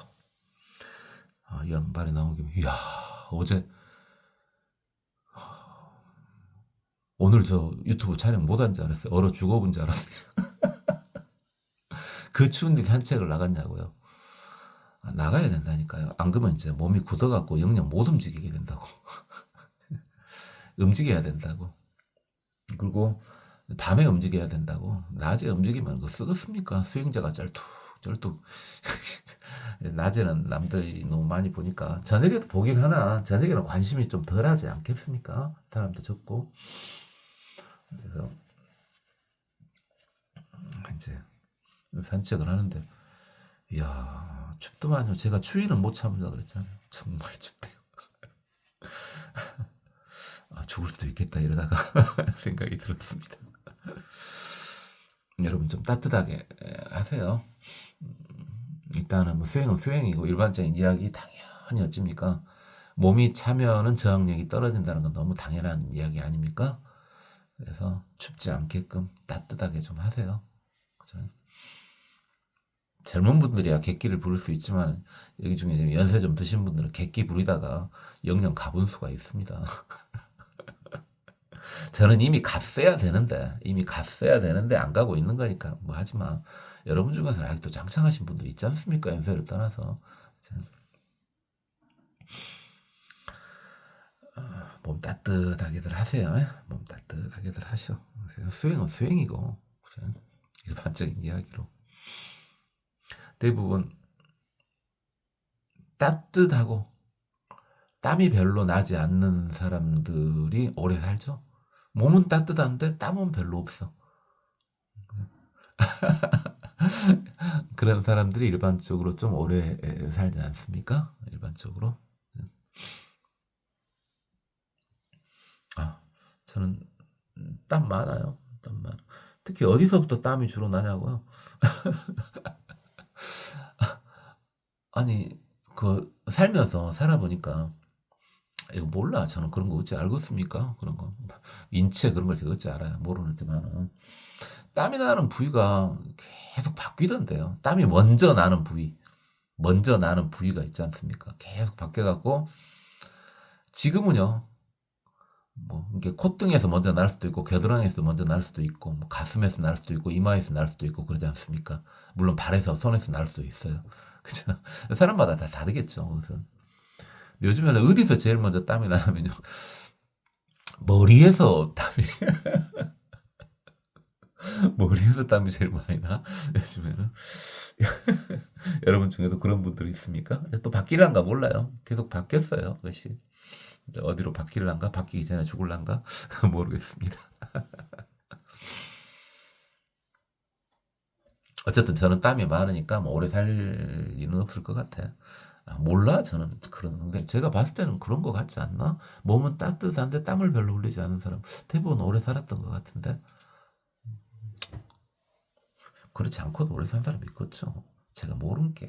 이 양반이 나온 김에 이야, 오늘 저 유튜브 촬영 못한 줄 알았어요. 얼어 죽어본 줄 알았어요. 그 추운데 산책을 나갔냐고요. 나가야 된다니까요. 안 그러면 이제 몸이 굳어갖고 영영 못 움직이게 된다고. 움직여야 된다고. 그리고 밤에 움직여야 된다고. 낮에 움직이면 그거 쓰겠습니까? 수행자가 쩔뚝. 낮에는 남들이 너무 많이 보니까 저녁에도 보긴 하나 저녁에는 관심이 좀 덜하지 않겠습니까? 사람도 적고. 그래서 이제 산책을 하는데 이야, 춥더만요. 제가 추위는 못 참는다 그랬잖아요. 정말 춥대요. 죽을 수도 있겠다 이러다가 생각이 들었습니다. 여러분 좀 따뜻하게 하세요. 일단은 뭐 수행은 수행이고 일반적인 이야기 당연히 어찌입니까? 몸이 차면은 저항력이 떨어진다는 건 너무 당연한 이야기 아닙니까? 그래서 춥지 않게끔 따뜻하게 좀 하세요. 그죠? 젊은 분들이야 객기를 부를 수 있지만 여기 중에 연세 좀 드신 분들은 객기 부리다가 영영 가본 수가 있습니다. 저는 이미 갔어야 되는데 안 가고 있는 거니까 뭐 하지마. 여러분 중에서 아직도 장창하신 분들 있지 않습니까? 연세를 떠나서. 몸 따뜻하게들 하세요. 몸 따뜻하게들 하셔. 수행은 수행이고 일반적인 이야기로 대부분 따뜻하고 땀이 별로 나지 않는 사람들이 오래 살죠. 몸은 따뜻한데 땀은 별로 없어. 그런 사람들이 일반적으로 좀 오래 살지 않습니까? 일반적으로. 저는 땀 많아요. 특히 어디서부터 땀이 주로 나냐고요? 아니, 살면서 살아보니까 이거 몰라. 저는 그런 거 어찌 알겠습니까? 그런 거. 인체 그런 걸 제가 어찌 알아요. 모르는지만은. 땀이 나는 부위가 계속 바뀌던데요. 땀이 먼저 나는 부위. 먼저 나는 부위가 있지 않습니까? 계속 바뀌어갖고 지금은요. 뭐 이게 콧등에서 먼저 날 수도 있고 겨드랑이에서 먼저 날 수도 있고 뭐 가슴에서 날 수도 있고 이마에서 날 수도 있고 그러지 않습니까? 물론 발에서 손에서 날 수도 있어요. 그죠? 사람마다 다 다르겠죠. 그래서 요즘에는 어디서 제일 먼저 땀이 나냐면요. 머리에서 땀이 머리에서 땀이 제일 많이 나. 요즘에는 여러분 중에도 그런 분들이 있습니까? 또 바뀔란가 몰라요. 계속 바뀌었어요. 그것이 어디로 바뀔란가 바뀌기 전에 죽을란가 모르겠습니다. 어쨌든 저는 땀이 많으니까 뭐 오래 살 일은 없을 것 같아요. 아, 몰라 저는 그런 게 제가 봤을 때는 그런 것 같지 않나? 몸은 따뜻한데 땀을 별로 흘리지 않은 사람 대부분 오래 살았던 것 같은데 그렇지 않고도 오래 산 사람이 있겠죠. 제가 모르는 게.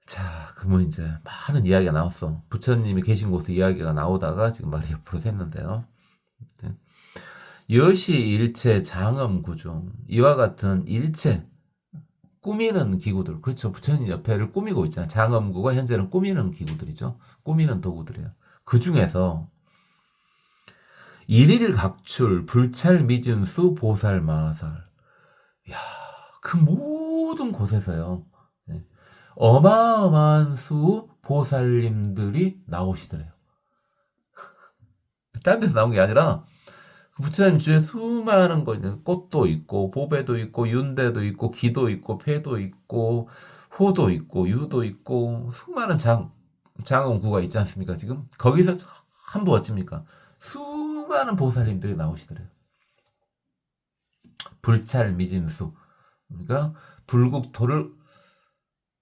자, 그러면 이제 많은 이야기가 나왔어. 부처님이 계신 곳에 이야기가 나오다가 지금 말이 옆으로 샜는데요. 네. 여시 일체 장엄 구중 이와 같은 일체 꾸미는 기구들 그렇죠. 부처님 옆에를 꾸미고 있잖아요. 장엄구가 현재는 꾸미는 기구들이죠. 꾸미는 도구들이에요. 그 중에서 일일 각출 불찰 미진수 보살 마살 야, 그 모든 곳에서요. 네. 어마어마한 수 보살님들이 나오시더래요. 딴 데서 나온 게 아니라 부처님 주에 수많은 거 있는 꽃도 있고 보배도 있고 윤대도 있고 기도 있고 패도 있고 호도 있고 유도 있고 수많은 장엄구가 있지 않습니까? 지금 거기서 전부 어찌입니까? 수많은 보살님들이 나오시더래요. 불찰 미진수 그러니까 불국토를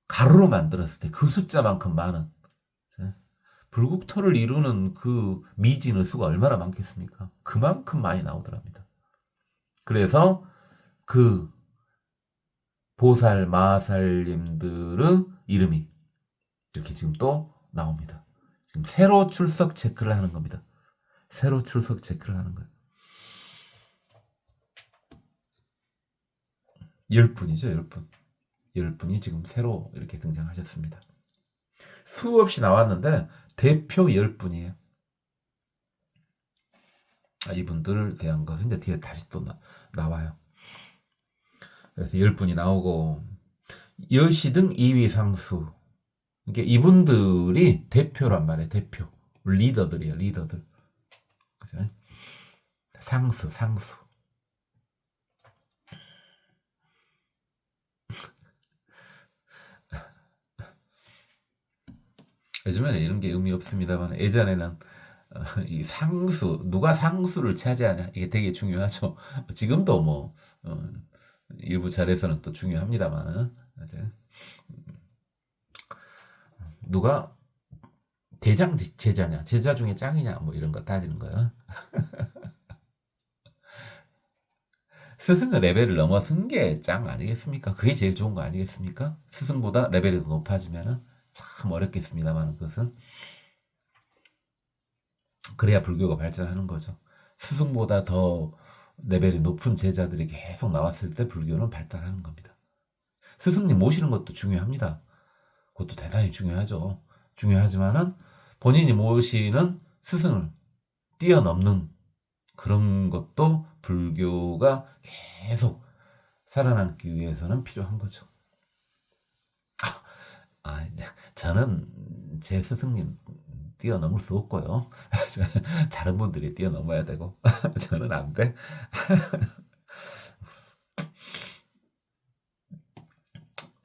가루로 만들었을 때 그 숫자만큼 많은 불국토를 이루는 그 미진의 수가 얼마나 많겠습니까? 그만큼 많이 나오더랍니다. 그래서 그 보살 마살님들의 이름이 이렇게 지금 또 나옵니다. 지금 새로 출석 체크를 하는 겁니다. 새로 출석 체크를 하는 거예요. 10분이죠, 10분. 10분이 지금 새로 이렇게 등장하셨습니다. 수없이 나왔는데 대표 10분이에요. 이분들을 대한 것은 이제 뒤에 다시 또 나와요. 그래서 10분이 나오고 여시 등 2위 상수 이게 이분들이 대표란 말이에요. 대표 리더들이에요. 리더들 그죠? 상수 요즘에는 이런 게 의미 없습니다만 예전에는 이 상수 누가 상수를 차지하냐 이게 되게 중요하죠. 지금도 뭐 일부 자리에서는 또 중요합니다만 누가 대장 제자냐 제자 중에 짱이냐 뭐 이런 거 따지는 거야. 스승의 레벨을 넘어선 게 짱 아니겠습니까? 그게 제일 좋은 거 아니겠습니까? 스승보다 레벨이 더 높아지면 참 어렵겠습니다만 그것은 그래야 불교가 발전하는 거죠. 스승보다 더 레벨이 높은 제자들이 계속 나왔을 때 불교는 발달하는 겁니다. 스승님 모시는 것도 중요합니다. 그것도 대단히 중요하죠. 중요하지만은 본인이 모시는 스승을 뛰어넘는 그런 것도 불교가 계속 살아남기 위해서는 필요한 거죠. 저는 제 스승님 뛰어넘을 수 없고요. 다른 분들이 뛰어넘어야 되고 저는 안 돼.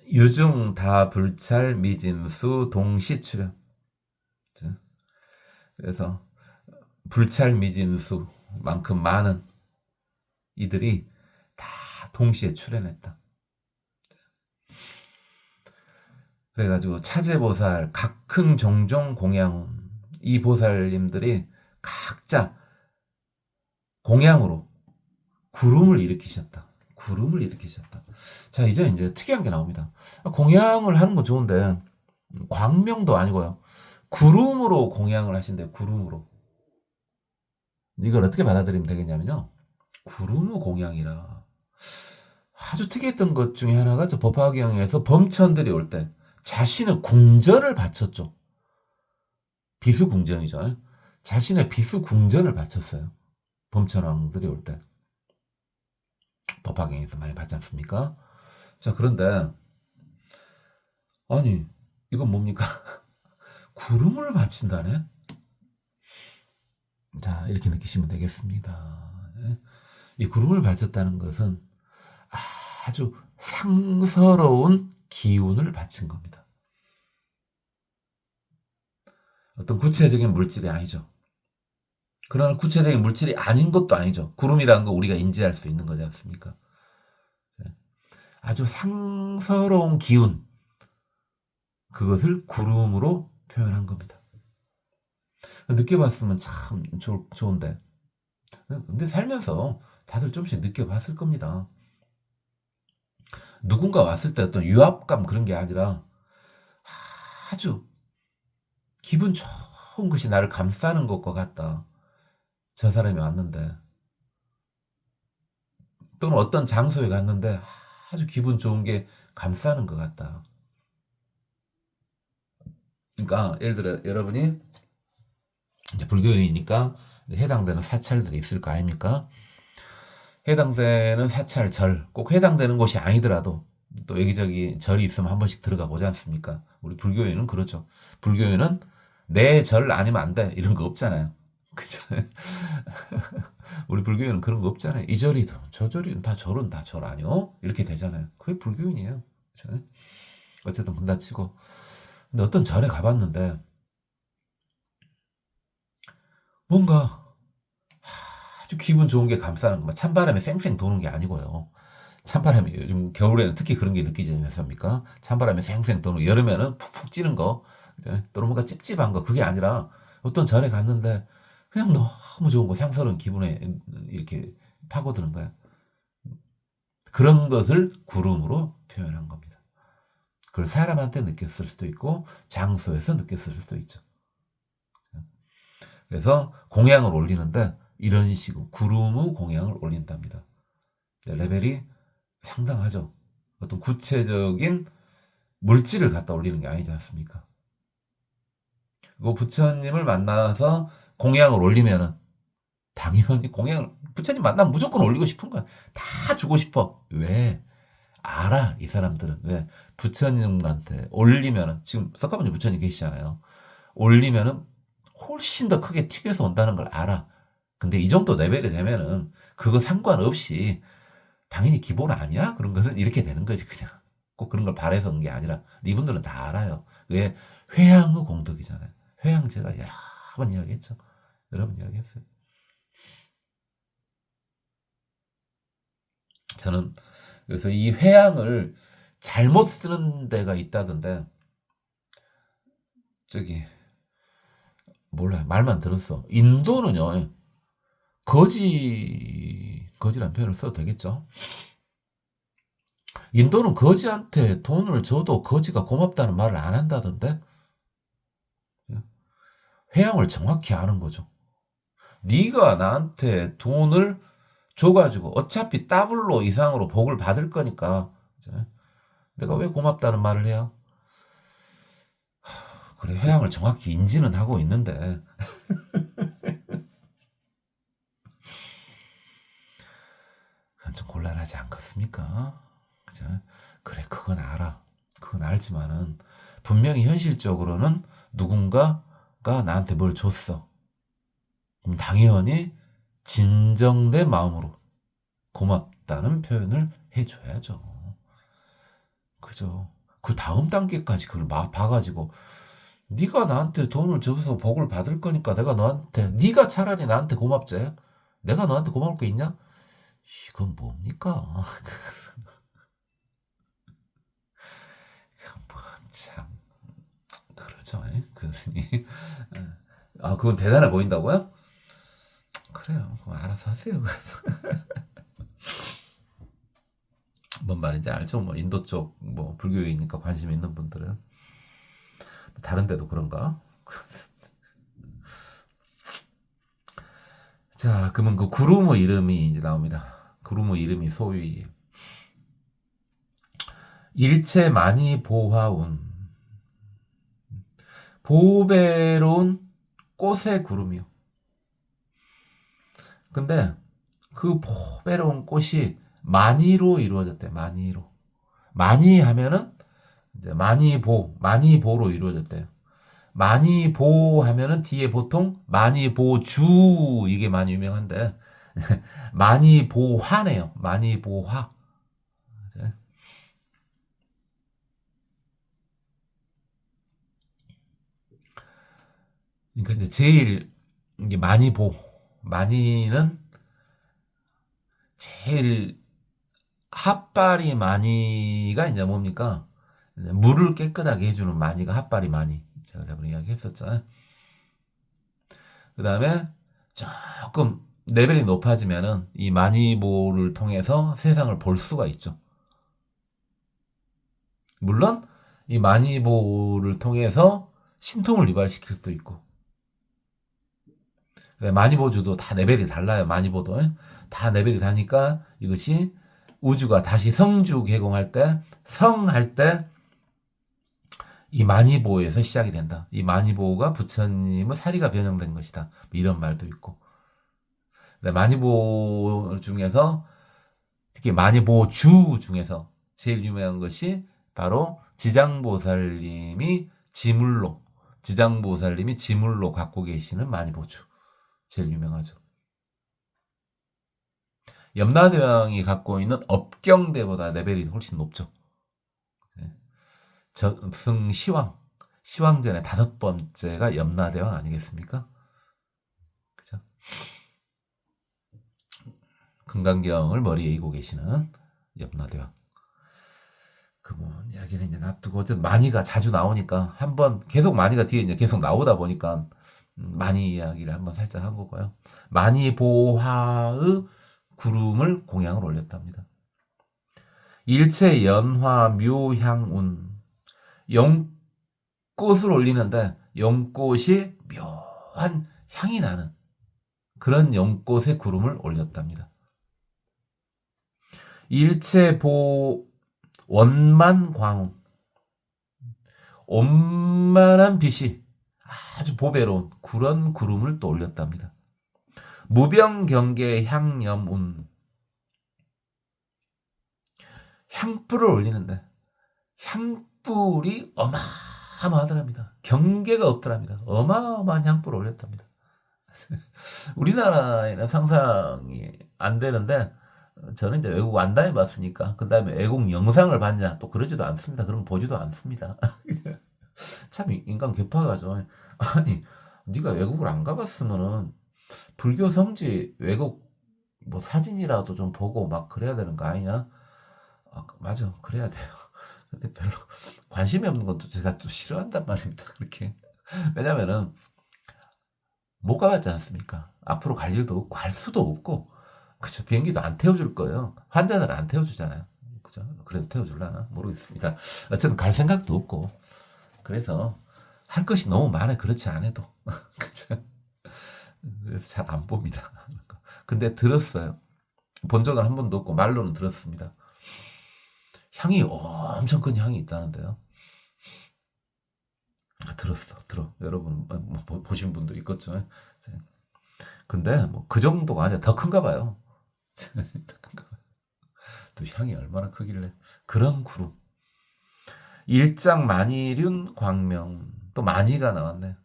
유중 다 불찰 미진수 동시 출현. 그래서 불찰 미진수만큼 많은 이들이 다 동시에 출현했다. 그래가지고 차제보살, 각흥 종종 공양운 이 보살님들이 각자 공양으로 구름을 일으키셨다. 구름을 일으키셨다. 자, 이제 특이한 게 나옵니다. 공양을 하는 건 좋은데 광명도 아니고요. 구름으로 공양을 하신대요. 구름으로. 이걸 어떻게 받아들이면 되겠냐면요. 구름의 공양이라. 아주 특이했던 것 중에 하나가 저 법화경에서 범천들이 올 때 자신의 궁전을 바쳤죠. 비수궁전이죠. 자신의 비수궁전을 바쳤어요. 범천왕들이 올 때. 법화경에서 많이 봤지 않습니까? 자, 그런데 아니 이건 뭡니까? 구름을 바친다네? 자, 이렇게 느끼시면 되겠습니다. 이 구름을 바쳤다는 것은 아주 상서로운 기운을 바친 겁니다. 어떤 구체적인 물질이 아니죠. 그러나 구체적인 물질이 아닌 것도 아니죠. 구름이라는 거 우리가 인지할 수 있는 거지 않습니까? 아주 상서로운 기운, 그것을 구름으로 표현한 겁니다. 느껴봤으면 참 좋은데. 근데 살면서 다들 조금씩 느껴봤을 겁니다. 누군가 왔을 때 어떤 유압감 그런 게 아니라 아주 기분 좋은 것이 나를 감싸는 것과 같다. 저 사람이 왔는데. 또는 어떤 장소에 갔는데 아주 기분 좋은 게 감싸는 것 같다. 그러니까 예를 들어 여러분이 이제 불교인이니까 해당되는 사찰들이 있을 거 아닙니까? 해당되는 사찰, 절, 꼭 해당되는 곳이 아니더라도 또 여기저기 절이 있으면 한 번씩 들어가 보지 않습니까? 우리 불교인은 그렇죠. 불교인은 내 절 아니면 안 돼. 이런 거 없잖아요. 그죠? 우리 불교인은 그런 거 없잖아요. 이 절이든 저 절이든 다 절은 다 절 아니요? 이렇게 되잖아요. 그게 불교인이에요. 그렇죠? 어쨌든 분다치고. 근데 어떤 절에 가봤는데 뭔가 아주 기분 좋은 게 감싸는 거. 찬바람에 쌩쌩 도는 게 아니고요. 찬바람이 요즘 겨울에는 특히 그런 게 느끼지 않습니까? 찬바람에 쌩쌩 도는 거. 여름에는 푹푹 찌는 거. 또는 뭔가 찝찝한 거. 그게 아니라 어떤 절에 갔는데 그냥 너무 좋은 거, 상스러운 기분에 이렇게 파고드는 거야. 그런 것을 구름으로 표현한 겁니다. 그걸 사람한테 느꼈을 수도 있고 장소에서 느꼈을 수도 있죠. 그래서 공양을 올리는데 이런 식으로 구름의 공양을 올린답니다. 레벨이 상당하죠. 어떤 구체적인 물질을 갖다 올리는 게 아니지 않습니까? 그 부처님을 만나서 공양을 올리면은 당연히 공양을 부처님 만나면 무조건 올리고 싶은 거야. 다 주고 싶어. 왜? 알아, 이 사람들은. 왜? 부처님한테 올리면은 지금 석가모니 부처님 계시잖아요. 올리면은 훨씬 더 크게 튀겨서 온다는 걸 알아. 근데 이 정도 레벨이 되면은 그거 상관없이 당연히 기본 아니야? 그런 것은 이렇게 되는 거지, 그냥. 꼭 그런 걸 바래서 온 게 아니라. 이분들은 다 알아요. 그게 회양의 공덕이잖아요. 회양 제가 여러 번 이야기했죠. 여러 번 이야기했어요. 저는 그래서 이 회양을 잘못 쓰는 데가 있다던데, 저기, 몰라요. 말만 들었어. 인도는요, 거지란 표현을 써도 되겠죠? 인도는 거지한테 돈을 줘도 거지가 고맙다는 말을 안 한다던데? 회양을 정확히 아는 거죠. 네가 나한테 돈을 줘가지고 어차피 더블로 이상으로 복을 받을 거니까 내가 왜 고맙다는 말을 해요? 그래, 회양을 정확히 인지는 하고 있는데 그건 좀 곤란하지 않겠습니까? 그죠? 그래, 그건 알아. 그건 알지만은 분명히 현실적으로는 누군가가 나한테 뭘 줬어. 그럼 당연히 진정된 마음으로 고맙다는 표현을 해줘야죠. 그죠? 그 다음 단계까지 그걸 봐가지고 네가 나한테 돈을 줘서 복을 받을 거니까 내가 너한테 네가 차라리 나한테 고맙지. 내가 너한테 고마울 게 있냐? 이건 뭡니까? 참 그러죠. 그 스님. 아, 그건 대단해 보인다고요? 그래요. 알아서 하세요. 뭔 말인지 알죠? 뭐 인도 쪽 뭐 불교이니까 관심 있는 분들은 다른 데도 그런가? 자, 그러면 그 구루무 이름이 이제 나옵니다. 구루무 이름이 소위 일체 많이 보화운 보배로운 꽃의 구름이요. 근데 그 보배로운 꽃이 많이로 이루어졌대. 많이로. 많이 하면은 이제 많이보로 이루어졌대요. 많이보 하면은 뒤에 보통 많이보주 이게 많이 유명한데 많이보화네요. 많이보화. 그러니까 이제 제일 이게 많이는 제일 핫발이 많이가 이제 뭡니까? 이제 물을 깨끗하게 해주는 많이가 핫발이 많이. 제가 저번에 이야기했었잖아요. 그 다음에 조금 레벨이 높아지면은 이 많이보를 통해서 세상을 볼 수가 있죠. 물론 이 많이보를 통해서 신통을 유발시킬 수도 있고. 많이보주도 다 레벨이 달라요. 많이보도 다 레벨이 다니까 이것이 우주가 다시 성주 개공할 때 성할 때 이 만이보에서 시작이 된다. 이 만이보가 부처님의 사리가 변형된 것이다. 뭐 이런 말도 있고. 만이보 중에서 특히 만이보주 중에서 제일 유명한 것이 바로 지장보살님이 지물로 갖고 계시는 만이보주. 제일 유명하죠. 염라대왕이 갖고 있는 업경대보다 레벨이 훨씬 높죠. 승시황, 시황전의 5번째가 염라대왕 아니겠습니까? 그죠? 금강경을 머리에 이고 계시는 염라대왕. 그분 이야기는 이제 놔두고 어쨌든 많이가 자주 나오니까 한번 계속 많이가 뒤에 이제 계속 나오다 보니까 많이 이야기를 한번 살짝 한 거고요. 많이 보화의 구름을 공양을 올렸답니다. 일체 연화 묘향운 연꽃을 올리는데 연꽃이 묘한 향이 나는 그런 연꽃의 구름을 올렸답니다. 일체보 원만광 원만한 빛이 아주 보배로운 그런 구름을 또 올렸답니다. 무병경계 향염운 향불을 올리는데 향불이 어마어마하더랍니다. 경계가 없더랍니다. 어마어마한 향불을 올렸답니다. 우리나라에는 상상이 안 되는데 저는 이제 외국 안 다녀봤으니까 그 다음에 외국 영상을 봤냐 또 그러지도 않습니다. 그럼 보지도 않습니다. 참 인간 괴파가죠. 아니 네가 외국을 안 가봤으면은 불교 성지 외국 뭐 사진이라도 좀 보고 막 그래야 되는 거 아니냐? 아, 맞아 그래야 돼요. 근데 별로 관심이 없는 것도 제가 또 싫어한단 말입니다. 그렇게 왜냐면은 못 가봤지 않습니까? 앞으로 갈 일도 없고 갈 수도 없고 그죠? 비행기도 안 태워줄 거예요. 환자들 안 태워주잖아요. 그죠? 그래도 태워줄라나 모르겠습니다. 어쨌든 갈 생각도 없고 그래서 할 것이 너무 많아. 그렇지 않아도 그죠? 그래서 잘 안 봅니다. 근데 들었어요. 본 적은 한 번도 없고 말로는 들었습니다. 향이 엄청 큰 향이 있다는데요. 들어. 여러분 뭐 보신 분도 있겠죠. 근데 뭐 그 정도가 아니라 더 큰가 봐요. 더 큰가 봐요. 또 향이 얼마나 크길래 그런 구름. 일장 만이륜 광명 또 만이가 나왔네.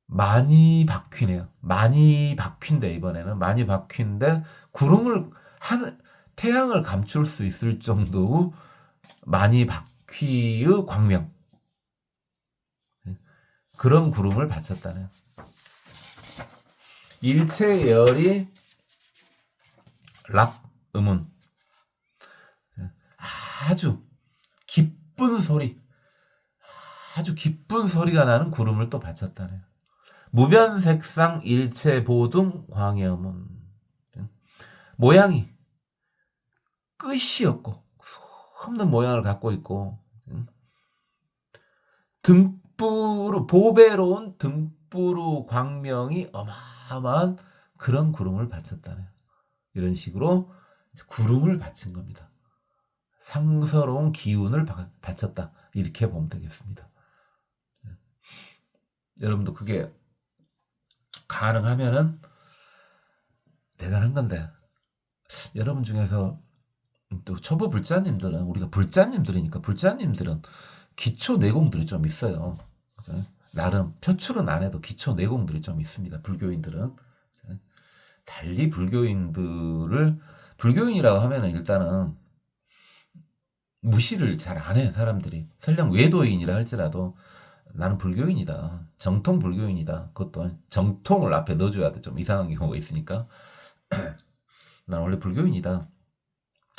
많이 바퀴네요. 많이 바퀴인데 이번에는 많이 바퀴인데 구름을 한 태양을 감출 수 있을 정도 많이 바퀴의 광명 그런 구름을 바쳤다네요. 일체열이 락음운 아주 기쁜 소리 아주 기쁜 소리가 나는 구름을 또 바쳤다네요. 무변색상 일체보등 광염은 모양이 끝이 없고 없는 모양을 갖고 있고 등불로 보배로운 등불로 광명이 어마어마한 그런 구름을 바쳤다네요. 이런 식으로 구름을 바친 겁니다. 상서로운 기운을 바쳤다. 이렇게 보면 되겠습니다. 여러분도 그게 가능하면은 대단한 건데, 여러분 중에서 또 초보 불자님들은, 우리가 불자님들이니까, 불자님들은 기초 내공들이 좀 있어요. 그죠? 나름 표출은 안 해도 기초 내공들이 좀 있습니다. 불교인들은. 달리 불교인이라고 하면은 일단은 무시를 잘 안 해, 사람들이. 설령 외도인이라 할지라도 나는 불교인이다. 정통 불교인이다. 그것도 정통을 앞에 넣어줘야 돼. 좀 이상한 경우가 있으니까. 난 원래 불교인이다.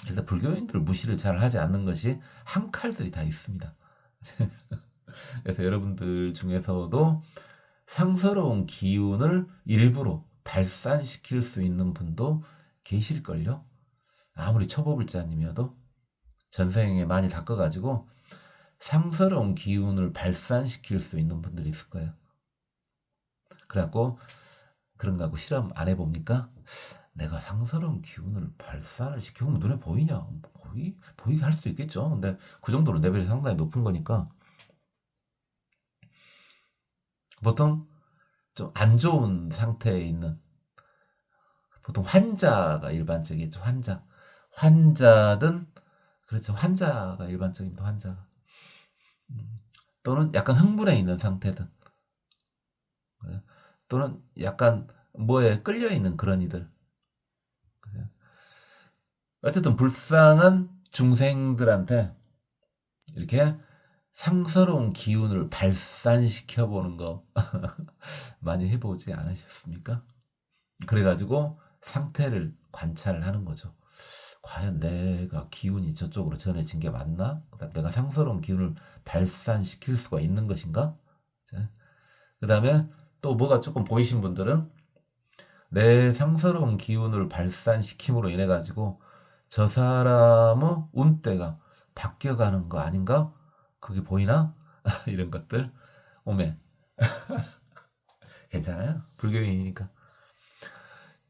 일단 불교인들을 무시를 잘 하지 않는 것이 한 칼들이 다 있습니다. 그래서 여러분들 중에서도 상서로운 기운을 일부러 발산시킬 수 있는 분도 계실걸요? 아무리 초보불자님이어도 전생에 많이 닦아가지고 상서로운 기운을 발산시킬 수 있는 분들이 있을 거예요. 그래갖고 그런가 하고 실험 안 해봅니까? 내가 상서로운 기운을 발산을 시켜보면 눈에 보이냐? 보이게 할 수도 있겠죠. 근데 그 정도로 레벨이 상당히 높은 거니까 보통 좀 안 좋은 상태에 있는, 보통 환자가 일반적이겠죠. 환자든, 그렇죠. 환자가 일반적입니다. 환자가. 또는 약간 흥분해 있는 상태든, 또는 약간 뭐에 끌려 있는 그런 이들. 어쨌든 불쌍한 중생들한테 이렇게 상서로운 기운을 발산시켜 보는 거 많이 해보지 않으셨습니까? 그래가지고 상태를 관찰을 하는 거죠. 과연 내가 기운이 저쪽으로 전해진 게 맞나? 그다음 내가 상서로운 기운을 발산시킬 수가 있는 것인가? 그 다음에 또 뭐가 조금 보이신 분들은 내 상서로운 기운을 발산시킴으로 인해 가지고 저 사람의 운대가 바뀌어가는 거 아닌가? 그게 보이나? 이런 것들 오메 괜찮아요. 불교인이니까.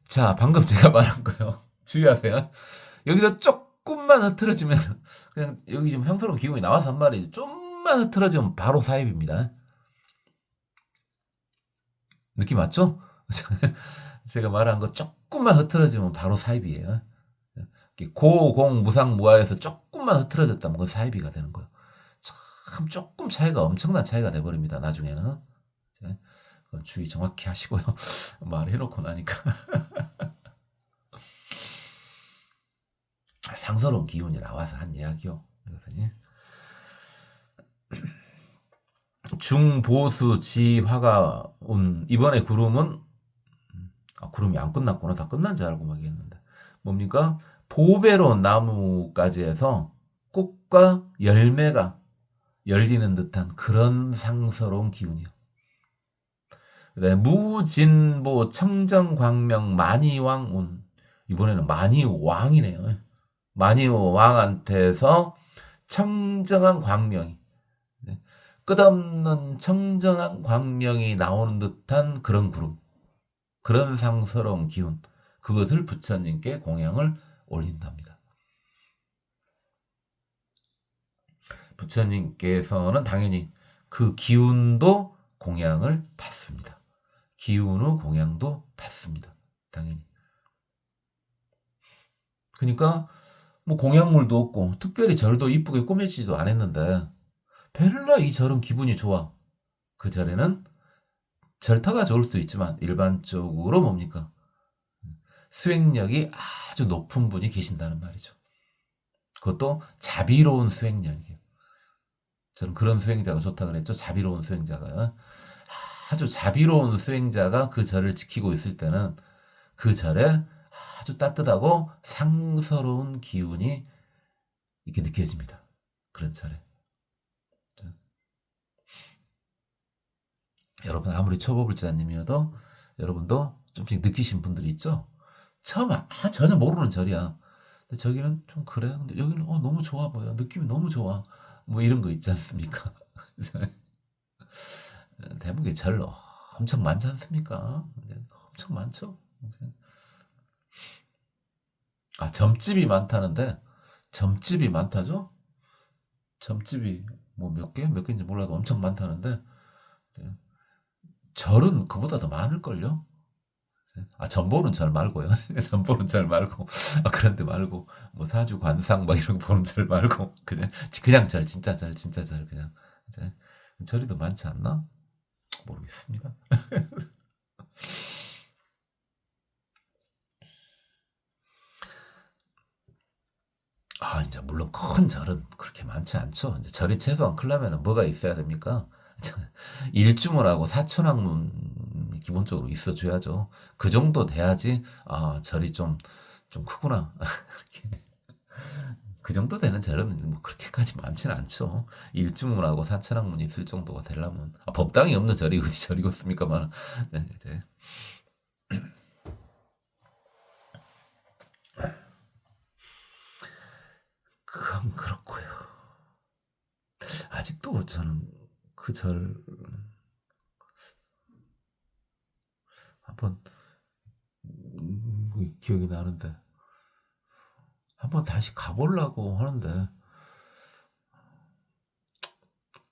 자, 방금 제가 말한 거요. 주의하세요. 여기서 조금만 흐트러지면 그냥 여기 지금 상서로운 기운이 나와서 한 말이지. 좀만 흐트러지면 바로 사입입니다. 느낌 맞죠? 제가 말한 거 조금만 흐트러지면 바로 사입이에요. 고공 무상무아에서 조금만 흐트러졌다면 그건 사이비가 되는 거예요. 참 조금 차이가 엄청난 차이가 돼버립니다. 나중에는. 그건 주의 정확히 하시고요. 말해놓고 나니까. 상서로운 기운이 나와서 한 이야기요. 중보수 지화가 온 이번에 구름은 구름이 안 끝났구나. 다 끝난 줄 알고 막 했는데 뭡니까? 보배로 나무까지해서 꽃과 열매가 열리는 듯한 그런 상서로운 기운이요. 무진보 청정광명 만이왕운, 이번에는 만이왕이네요. 만이왕한테서 청정한 광명이, 끝없는 청정한 광명이 나오는 듯한 그런 구름, 그런 상서로운 기운, 그것을 부처님께 공양을 올린답니다. 부처님께서는 당연히 그 기운도 공양을 받습니다. 기운의 공양도 받습니다. 당연히. 그러니까 뭐 공양물도 없고 특별히 절도 이쁘게 꾸며지지도 않았는데 별로 이 절은 기분이 좋아. 그 절에는 절터가 좋을 수도 있지만 일반적으로 뭡니까? 수행력이 아주 높은 분이 계신다는 말이죠. 그것도 자비로운 수행력이에요. 저는 그런 수행자가 좋다 그랬죠. 자비로운 수행자가. 아주 자비로운 수행자가 그 절을 지키고 있을 때는 그 절에 아주 따뜻하고 상서로운 기운이 이렇게 느껴집니다. 그런 절에. 여러분 아무리 초보불자님이어도 여러분도 좀씩 느끼신 분들이 있죠. 처음 전혀 모르는 절이야. 근데 저기는 좀 그래. 근데 여기는 너무 좋아 보여. 느낌이 너무 좋아. 뭐 이런 거 있지 않습니까? 대부분의 절 엄청 많지 않습니까? 엄청 많죠. 아, 점집이 많다는데, 점집이 많다죠? 점집이 뭐 몇 개? 몇 개인지 몰라도 엄청 많다는데, 이제 절은 그보다 더 많을걸요? 아, 전보는 절 말고요. 전보는 절 말고. 아, 그런데 말고, 뭐 사주 관상 막 이런 거 보는 절 말고, 그냥 절, 진짜 절, 진짜 절, 그냥. 이제 절이 더 많지 않나? 모르겠습니다. 아, 이제 물론 큰 절은 그렇게 많지 않죠. 이제 절이 최소한 크려면 뭐가 있어야 됩니까? 일주문하고 사천왕문 기본적으로 있어줘야죠. 그 정도 돼야지, 아, 절이 좀 크구나. 이렇게. 그 정도 되는 절은 뭐 그렇게까지 많지는 않죠. 일주문하고 사천왕문이 있을 정도가 되려면. 아, 법당이 없는 절이 어디 절이겠습니까만. 네, 이제. 그건 그렇고요. 아직도 저는 그 절 한번 기억이 나는데 한번 다시 가보려고 하는데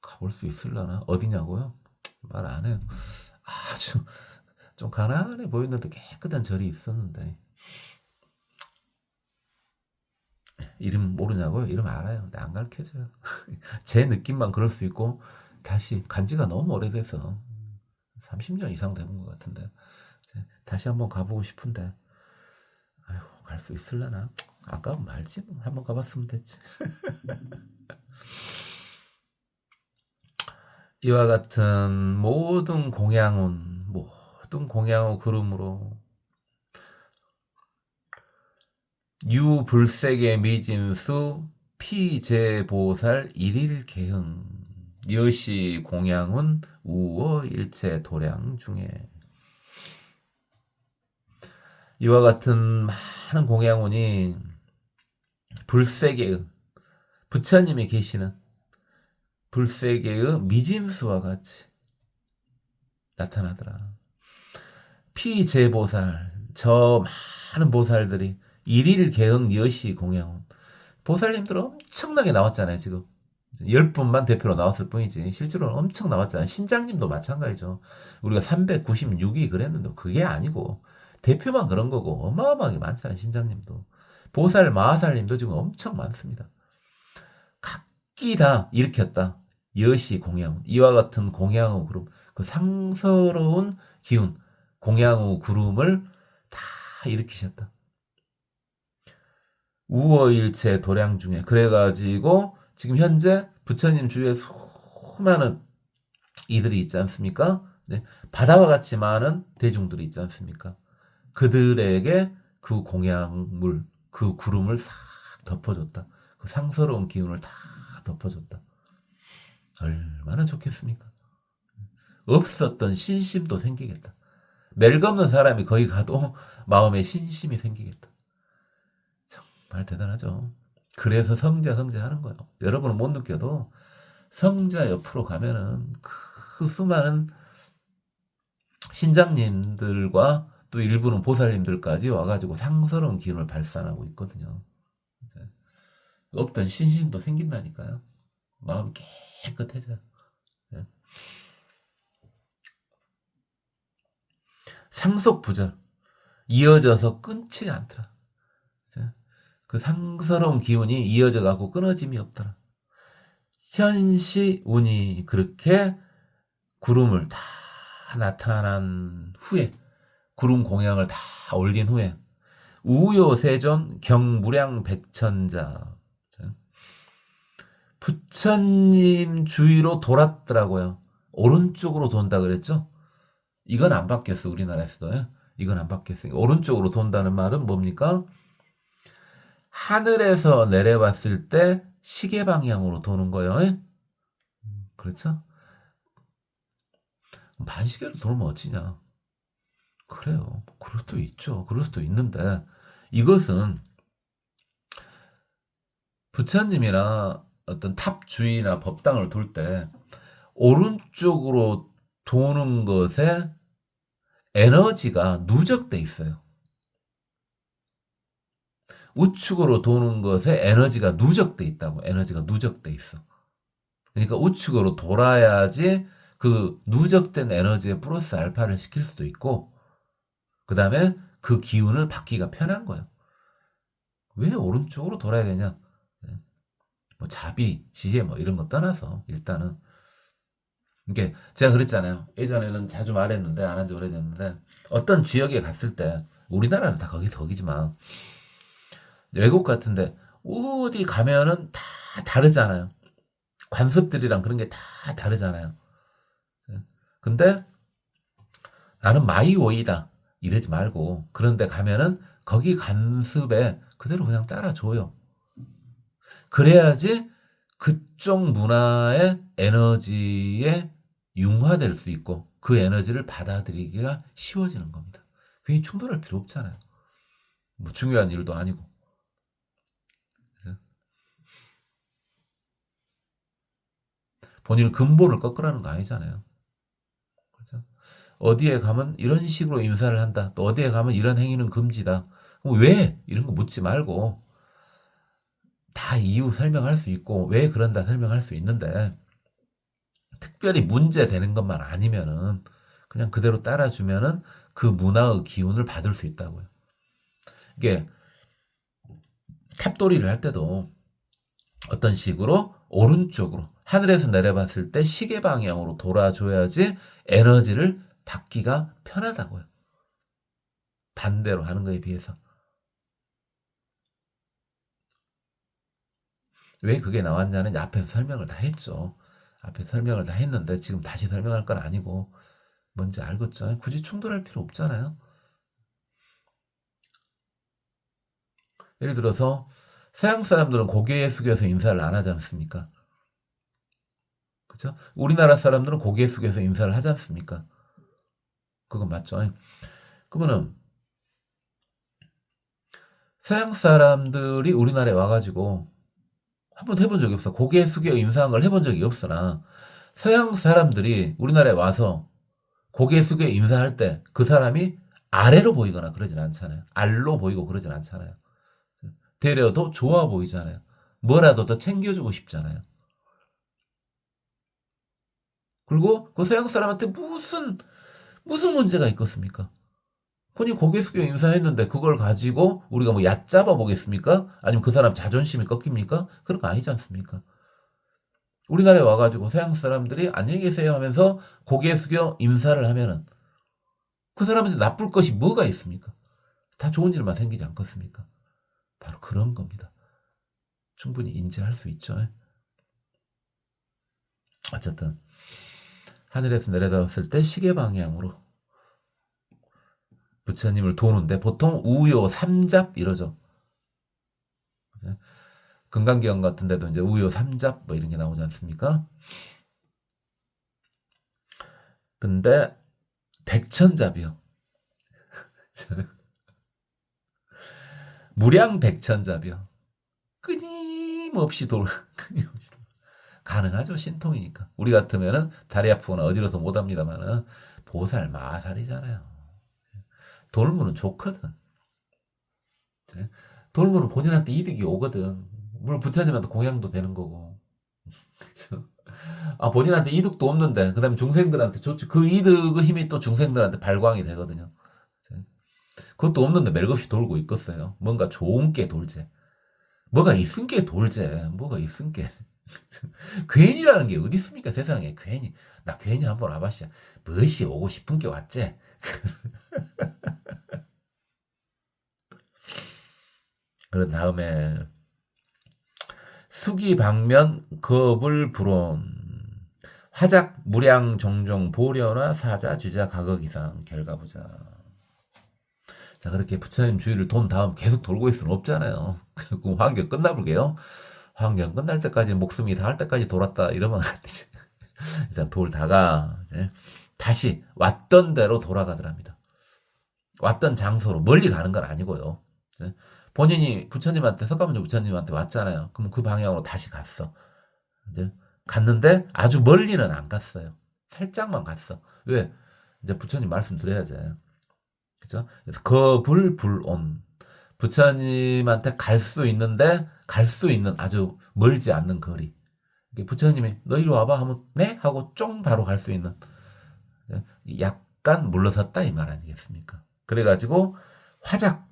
가볼 수 있을라나? 어디냐고요? 말 안 해요. 아주 좀 가난해 보이는데 깨끗한 절이 있었는데 이름 모르냐고요? 이름 알아요. 근데 안 가르쳐줘요. 제 느낌만 그럴 수 있고 다시 간지가 너무 오래돼서 30년 이상 된 것 같은데 다시 한번 가보고 싶은데 아이고 갈 수 있을라나? 아까운 말지 뭐. 한번 가봤으면 됐지. 이와 같은 모든 공양운 그름으로 유불색의 미진수 피제보살 일일개흥 여시 공양운 우어 일체 도량 중에 이와 같은 많은 공양운이 불색의 부처님이 계시는 불색의 미진수와 같이 나타나더라. 피제보살 저 많은 보살들이 일일개흥 여시 공양운 보살님들 엄청나게 나왔잖아요 지금 10분만 대표로 나왔을 뿐이지 실제로는 엄청 나왔잖아요. 신장님도 마찬가지죠. 우리가 396이 그랬는데 그게 아니고 대표만 그런 거고 어마어마하게 많잖아요. 신장님도 보살 마하살님도 지금 엄청 많습니다. 각기 다 일으켰다. 여시 공양운 이와 같은 공양우 구름 그 상서로운 기운 공양우 구름을 다 일으키셨다. 우어일체 도량 중에 그래가지고 지금 현재 부처님 주위에 수많은 이들이 있지 않습니까? 네, 바다와 같이 많은 대중들이 있지 않습니까? 그들에게 그 공양물, 그 구름을 싹 덮어줬다. 그 상서로운 기운을 다 덮어줬다. 얼마나 좋겠습니까? 없었던 신심도 생기겠다. 멜없는 사람이 거기 가도 마음에 신심이 생기겠다. 정말 대단하죠. 그래서 성자 하는 거예요. 여러분은 못 느껴도 성자 옆으로 가면은 그 수많은 신장님들과 또 일부는 보살님들까지 와가지고 상스러운 기운을 발산하고 있거든요. 없던 신심도 생긴다니까요. 마음이 깨끗해져요. 상속부절 이어져서 끊지 않더라. 그 상스러운 기운이 이어져 가고 끊어짐이 없더라. 현시 운이 그렇게 구름을 다 나타난 후에 구름 공양을 다 올린 후에 우요세존 경무량 백천자 부처님 주위로 돌았더라고요. 오른쪽으로 돈다 그랬죠? 이건 안 바뀌었어 우리나라에서도. 이건 안 바뀌었어요. 오른쪽으로 돈다는 말은 뭡니까? 하늘에서 내려봤을 때 시계 방향으로 도는 거예요. 그렇죠? 반시계로 돌면 어찌냐? 그래요. 그럴 수도 있죠. 그럴 수도 있는데 이것은 부처님이나 어떤 탑 주위나 법당을 돌 때 오른쪽으로 도는 것에 에너지가 누적돼 있어요. 우측으로 도는 것에 에너지가 누적돼 있다고. 에너지가 누적돼 있어. 그러니까 우측으로 돌아야지 그 누적된 에너지에 플러스 알파를 시킬 수도 있고, 그 다음에 그 기운을 받기가 편한 거예요. 왜 오른쪽으로 돌아야 되냐? 뭐 자비, 지혜 뭐 이런 거 떠나서 일단은 이게 제가 그랬잖아요. 예전에는 자주 말했는데 안 한 지 오래됐는데 어떤 지역에 갔을 때 우리나라는 다 거기지만 외국 같은데 어디 가면은 다 다르잖아요. 관습들이랑 그런 게 다 다르잖아요. 근데 나는 마이오이다 이러지 말고 그런데 가면은 거기 관습에 그대로 그냥 따라줘요. 그래야지 그쪽 문화의 에너지에 융화될 수 있고 그 에너지를 받아들이기가 쉬워지는 겁니다. 괜히 충돌할 필요 없잖아요. 뭐 중요한 일도 아니고. 본인은 근본을 꺾으라는 거 아니잖아요. 그렇죠? 어디에 가면 이런 식으로 인사를 한다. 또 어디에 가면 이런 행위는 금지다. 왜? 이런 거 묻지 말고 다 이유 설명할 수 있고 왜 그런다 설명할 수 있는데 특별히 문제되는 것만 아니면은 그냥 그대로 따라주면은 그 문화의 기운을 받을 수 있다고요. 이게 탑돌이를 할 때도 어떤 식으로 오른쪽으로 하늘에서 내려봤을 때 시계 방향으로 돌아줘야지 에너지를 받기가 편하다고요. 반대로 하는 거에 비해서. 왜 그게 나왔냐는 앞에서 설명을 다 했죠. 앞에서 설명을 다 했는데 지금 다시 설명할 건 아니고 뭔지 알겠죠? 굳이 충돌할 필요 없잖아요. 예를 들어서 서양 사람들은 고개 숙여서 인사를 안 하지 않습니까? 그죠? 우리나라 사람들은 고개 숙여서 인사를 하지 않습니까? 그건 맞죠? 그러면은 서양 사람들이 우리나라에 와가지고 한 번도 해본 적이 없어. 고개 숙여 인사한 걸 해본 적이 없으나 서양 사람들이 우리나라에 와서 고개 숙여 인사할 때 그 사람이 아래로 보이거나 그러진 않잖아요. 알로 보이고 그러진 않잖아요. 되려 더 좋아 보이잖아요. 뭐라도 더 챙겨주고 싶잖아요. 그리고 그 서양 사람한테 무슨 문제가 있겠습니까? 흔히 고개 숙여 인사했는데 그걸 가지고 우리가 뭐 얕잡아 보겠습니까? 아니면 그 사람 자존심이 꺾입니까? 그런 거 아니지 않습니까? 우리나라에 와가지고 서양 사람들이 안녕히 계세요 하면서 고개 숙여 인사를 하면은 그 사람한테 나쁠 것이 뭐가 있습니까? 다 좋은 일만 생기지 않겠습니까? 바로 그런 겁니다. 충분히 인지할 수 있죠. 어쨌든 하늘에서 내려다봤을 때 시계 방향으로 부처님을 도는데 보통 우요 삼잡 이러죠. 금강경 같은 데도 이제 우요 삼잡 뭐 이런 게 나오지 않습니까? 근데 백천잡이요. 무량백천잡이요. 끊임없이 끊임없이 가능하죠. 신통이니까. 우리 같으면은 다리 아프거나 어지러서 못 합니다만은 보살 마살이잖아요. 돌무는 좋거든. 돌무는 본인한테 이득이 오거든. 물론 부처님한테 공양도 되는 거고. 그쵸? 아, 본인한테 이득도 없는데, 그 다음에 중생들한테 좋지. 그 이득의 힘이 또 중생들한테 발광이 되거든요. 그것도 없는데 멜없이 돌고 있겠어요. 뭔가 좋은 게 돌제. 뭐가 있은 게 돌제. 뭐가 있은 게. 괜히라는 게 어디 있습니까? 세상에. 괜히. 나 괜히 한번 와봤어. 무엇이 오고 싶은 게 왔지? 그런 다음에 수기방면 겁을 불온 화작 무량 종종 보려나 사자 주자 각억 이상 결과보자. 자, 그렇게 부처님 주위를 돈 다음 계속 돌고 있을 수는 없잖아요. 그럼 환경 끝나볼게요. 환경 끝날 때까지 목숨이 닿을 때까지 돌았다 이러면 안 되지. 일단 돌다가 다시 왔던 대로 돌아가더랍니다. 왔던 장소로 멀리 가는 건 아니고요. 본인이 부처님한테 석가모니 부처님한테 왔잖아요. 그럼 그 방향으로 다시 갔어. 이제 갔는데 아주 멀리는 안 갔어요. 살짝만 갔어. 왜? 이제 부처님 말씀 드려야지. 그죠? 그래서 거불불온. 부처님한테 갈 수 있는데 갈 수 있는 아주 멀지 않는 거리. 부처님이 너 이리 와봐 하면 네? 하고 쫑 바로 갈 수 있는 약간 물러섰다 이 말 아니겠습니까? 그래가지고 화작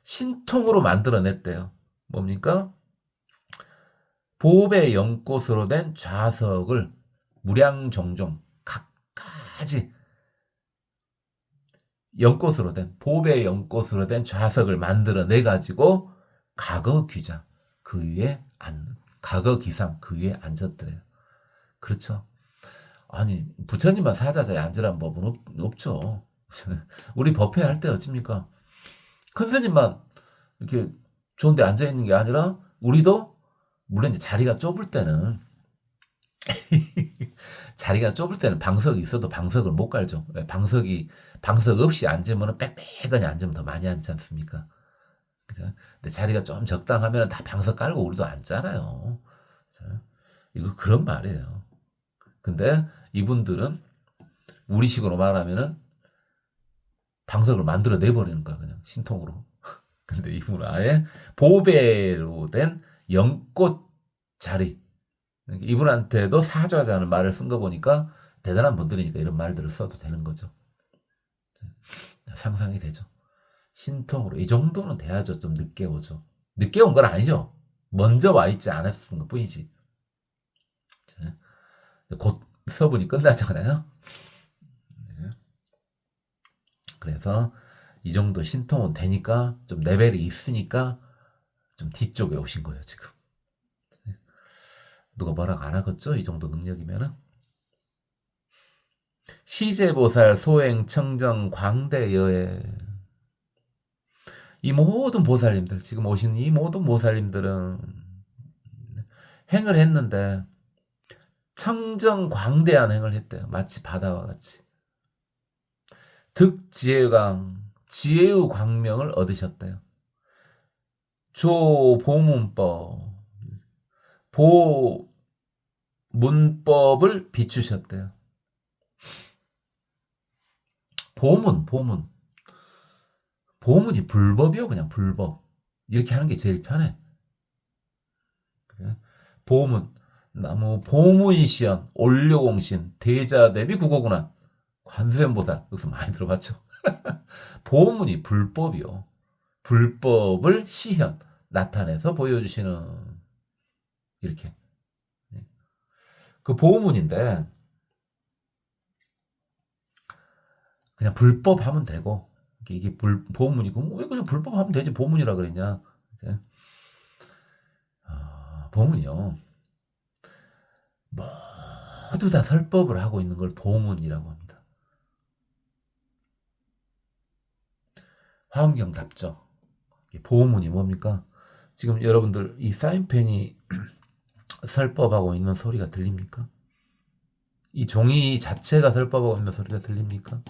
신통으로 만들어냈대요. 뭡니까? 보배 연꽃으로 된 좌석을 무량종종 각가지 연꽃으로 된 보배 연꽃으로 된 좌석을 만들어내 가지고 과거 귀자 그 위에 과거 기상 그 위에 앉았더래요. 그렇죠. 아니 부처님만 사자자에 앉으라는 법은 없죠. 우리 법회 할 때 어찌입니까? 큰 스님만 이렇게 좋은데 앉아 있는 게 아니라 우리도 물론 이제 자리가 좁을 때는 자리가 좁을 때는 방석이 있어도 방석을 못 깔죠. 방석 없이 앉으면 빽빽하게 앉으면 더 많이 앉지 않습니까? 그죠? 근데 자리가 좀 적당하면 다 방석 깔고 우리도 앉잖아요. 이거 그런 말이에요. 근데 이분들은 우리식으로 말하면은 방석을 만들어 내버리는 거야, 그냥 신통으로. 근데 이분은 아예 보배로 된 연꽃 자리. 이분한테도 사죄하자는 말을 쓴 거 보니까 대단한 분들이니까 이런 말들을 써도 되는 거죠. 상상이 되죠. 신통으로 이 정도는 돼야죠. 좀 늦게 오죠. 늦게 온 건 아니죠. 먼저 와 있지 않았은 것 뿐이지. 곧 서분이 끝나잖아요. 그래서 이 정도 신통은 되니까 좀 레벨이 있으니까 좀 뒤쪽에 오신 거예요, 지금. 누가 뭐라고 안 하겠죠? 이 정도 능력이면은. 시제보살, 소행, 청정, 광대여에 이 모든 보살님들, 지금 오신 이 모든 보살님들은 행을 했는데 청정 광대한 행을 했대요. 마치 바다와 같이. 득지혜광, 지혜의 광명을 얻으셨대요. 조보문법, 보문법을 비추셨대요. 보문이 불법이요, 그냥 불법. 이렇게 하는 게 제일 편해. 보문, 나무 보문시연, 올려공신, 대자대비 국어구나. 관세음보살, 여기서 많이 들어봤죠. 보문이 불법이요. 불법을 시현, 나타내서 보여주시는, 이렇게. 그 보문인데, 그냥 불법 하면 되고, 이게 보문이고, 왜 그냥 불법 하면 되지, 보문이라 그랬냐. 보문이요. 모두 다 설법을 하고 있는 걸 보문이라고 합니다. 화엄경답죠. 보문이 뭡니까? 지금 여러분들 이 사인펜이 설법하고 있는 소리가 들립니까? 이 종이 자체가 설법하고 있는 소리가 들립니까?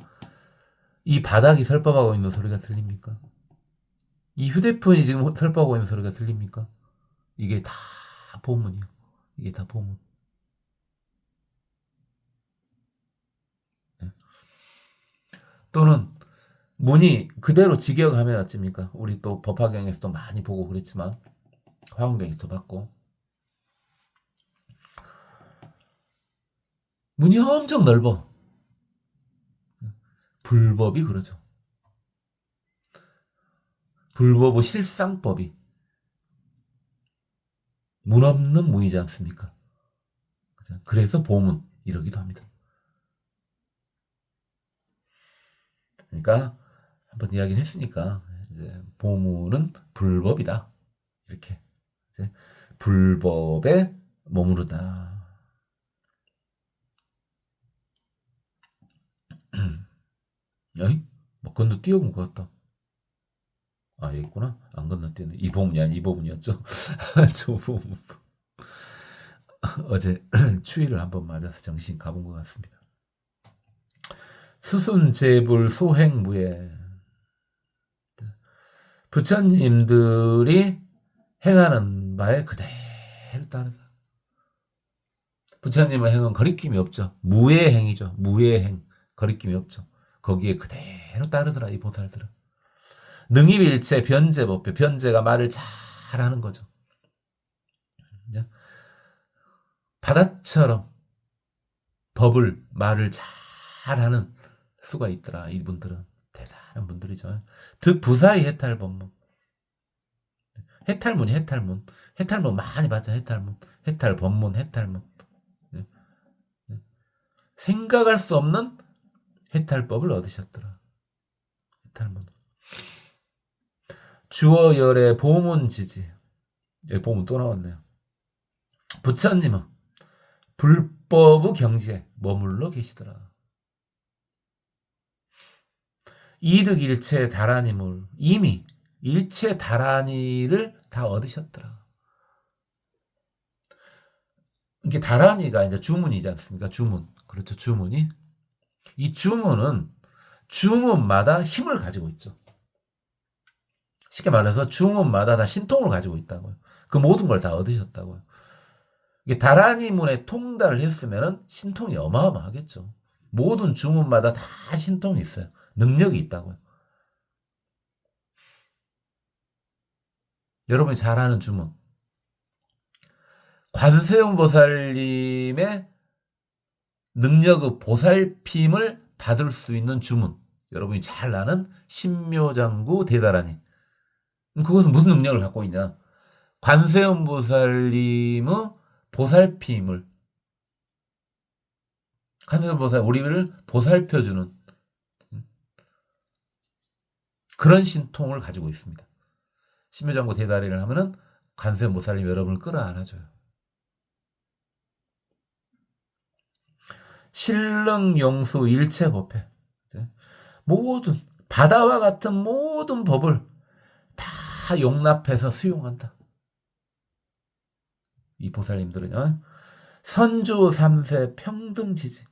이 바닥이 설법하고 있는 소리가 들립니까? 이 휴대폰이 지금 설법하고 있는 소리가 들립니까? 이게 다 보문이요. 이게 다 보문. 네. 또는 문이 그대로 직역하면 어찌입니까? 우리 또 법화경에서도 많이 보고 그랬지만 화엄경에서도 봤고 문이 엄청 넓어. 불법이 그러죠. 불법의 실상법이 문 없는 문이지 않습니까? 그래서 보문 이러기도 합니다. 그러니까 한번 이야기를 했으니까 이제 보문은 불법이다. 이렇게 이제 불법에 머무르다. 어이? 뭐 건너뛰어본 것 같다. 아, 여기 있구나. 안 건너뛰었네. 이 부분이 아니, 이 부분이었죠. 저 부분. 어제 추위를 한번 맞아서 정신 가본 것 같습니다. 수순제불 소행무예. 부처님들이 행하는 바에 그대로 따르다. 부처님의 행은 거리낌이 없죠. 무의 행이죠. 무의 행. 거리낌이 없죠. 거기에 그대로 따르더라, 이 보살들은. 능입일체 변제법표. 변제가 말을 잘하는 거죠. 바다처럼 법을 말을 잘하는 수가 있더라. 이분들은 대단한 분들이죠. 득부사의 해탈법문. 해탈문이 해탈문. 해탈문 많이 봤잖아. 해탈문. 해탈법문. 해탈문. 생각할 수 없는 해탈법을 얻으셨더라. 해탈문. 주어열의 보문지지. 여기 보문 또 나왔네요. 부처님은 불법의 경지에 머물러 계시더라. 이득일체 다라니물. 이미 일체 다라니를 다 얻으셨더라. 이게 다라니가 이제 주문이지 않습니까? 주문. 그렇죠. 주문이. 이 주문은 주문마다 힘을 가지고 있죠. 쉽게 말해서 주문마다 다 신통을 가지고 있다고요. 그 모든 걸 다 얻으셨다고요. 이게 다라니문에 통달을 했으면 신통이 어마어마하겠죠. 모든 주문마다 다 신통이 있어요. 능력이 있다고요. 여러분이 잘 아는 주문. 관세음 보살님의 능력의 보살핌을 받을 수 있는 주문. 여러분이 잘 아는 신묘장구 대다라니. 그것은 무슨 능력을 갖고 있냐? 관세음 보살님의 보살핌을, 관세음 보살 우리를 보살펴주는 그런 신통을 가지고 있습니다. 신묘장구 대다리를 하면은 관세음 보살님 여러분을 끌어안아줘요. 신릉용수 일체법회. 모든 바다와 같은 모든 법을 다 용납해서 수용한다. 이 보살님들은요. 선주 삼세 평등지지.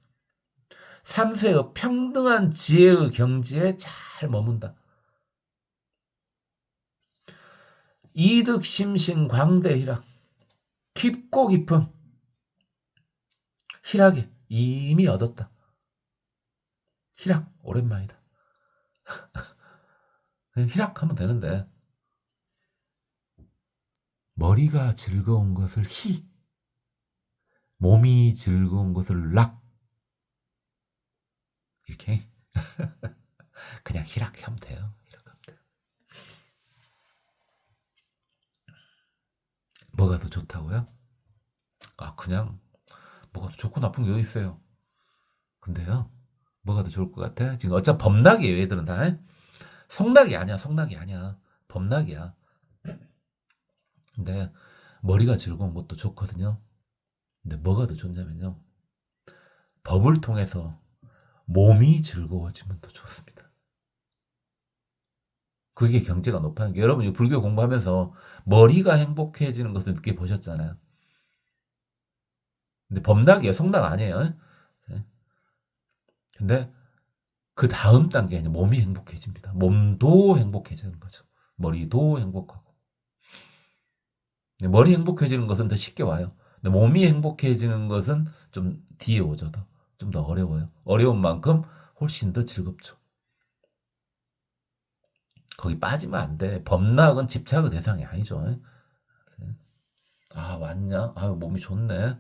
삼세의 평등한 지혜의 경지에 잘 머문다. 이득 심신 광대 희락. 깊고 깊은 희락에 이미 얻었다. 희락 오랜만이다. 희락하면 되는데 머리가 즐거운 것을 희, 몸이 즐거운 것을 락, 이렇게 그냥 희락하면 돼요. 희락하면 돼요. 뭐가 더 좋다고요? 그냥 뭐가 더 좋고 나쁜 게 어디 있어요. 근데요, 뭐가 더 좋을 것 같아? 지금 어차피 법락이에요, 얘들은 다. 성락이 아니야, 성락이 아니야. 법락이야. 근데 머리가 즐거운 것도 좋거든요. 근데 뭐가 더 좋냐면요, 법을 통해서 몸이 즐거워지면 더 좋습니다. 그게 경제가 높아는 게, 여러분 불교 공부하면서 머리가 행복해지는 것을 느껴보셨잖아요. 근데 법락이에요, 성락 아니에요. 근데 그 다음 단계는 몸이 행복해집니다. 몸도 행복해지는 거죠. 머리도 행복하고. 머리 행복해지는 것은 더 쉽게 와요. 근데 몸이 행복해지는 것은 좀 뒤에 오죠. 좀 더 어려워요. 어려운 만큼 훨씬 더 즐겁죠. 거기 빠지면 안 돼. 법락은 집착의 대상이 아니죠. 왔냐? 몸이 좋네.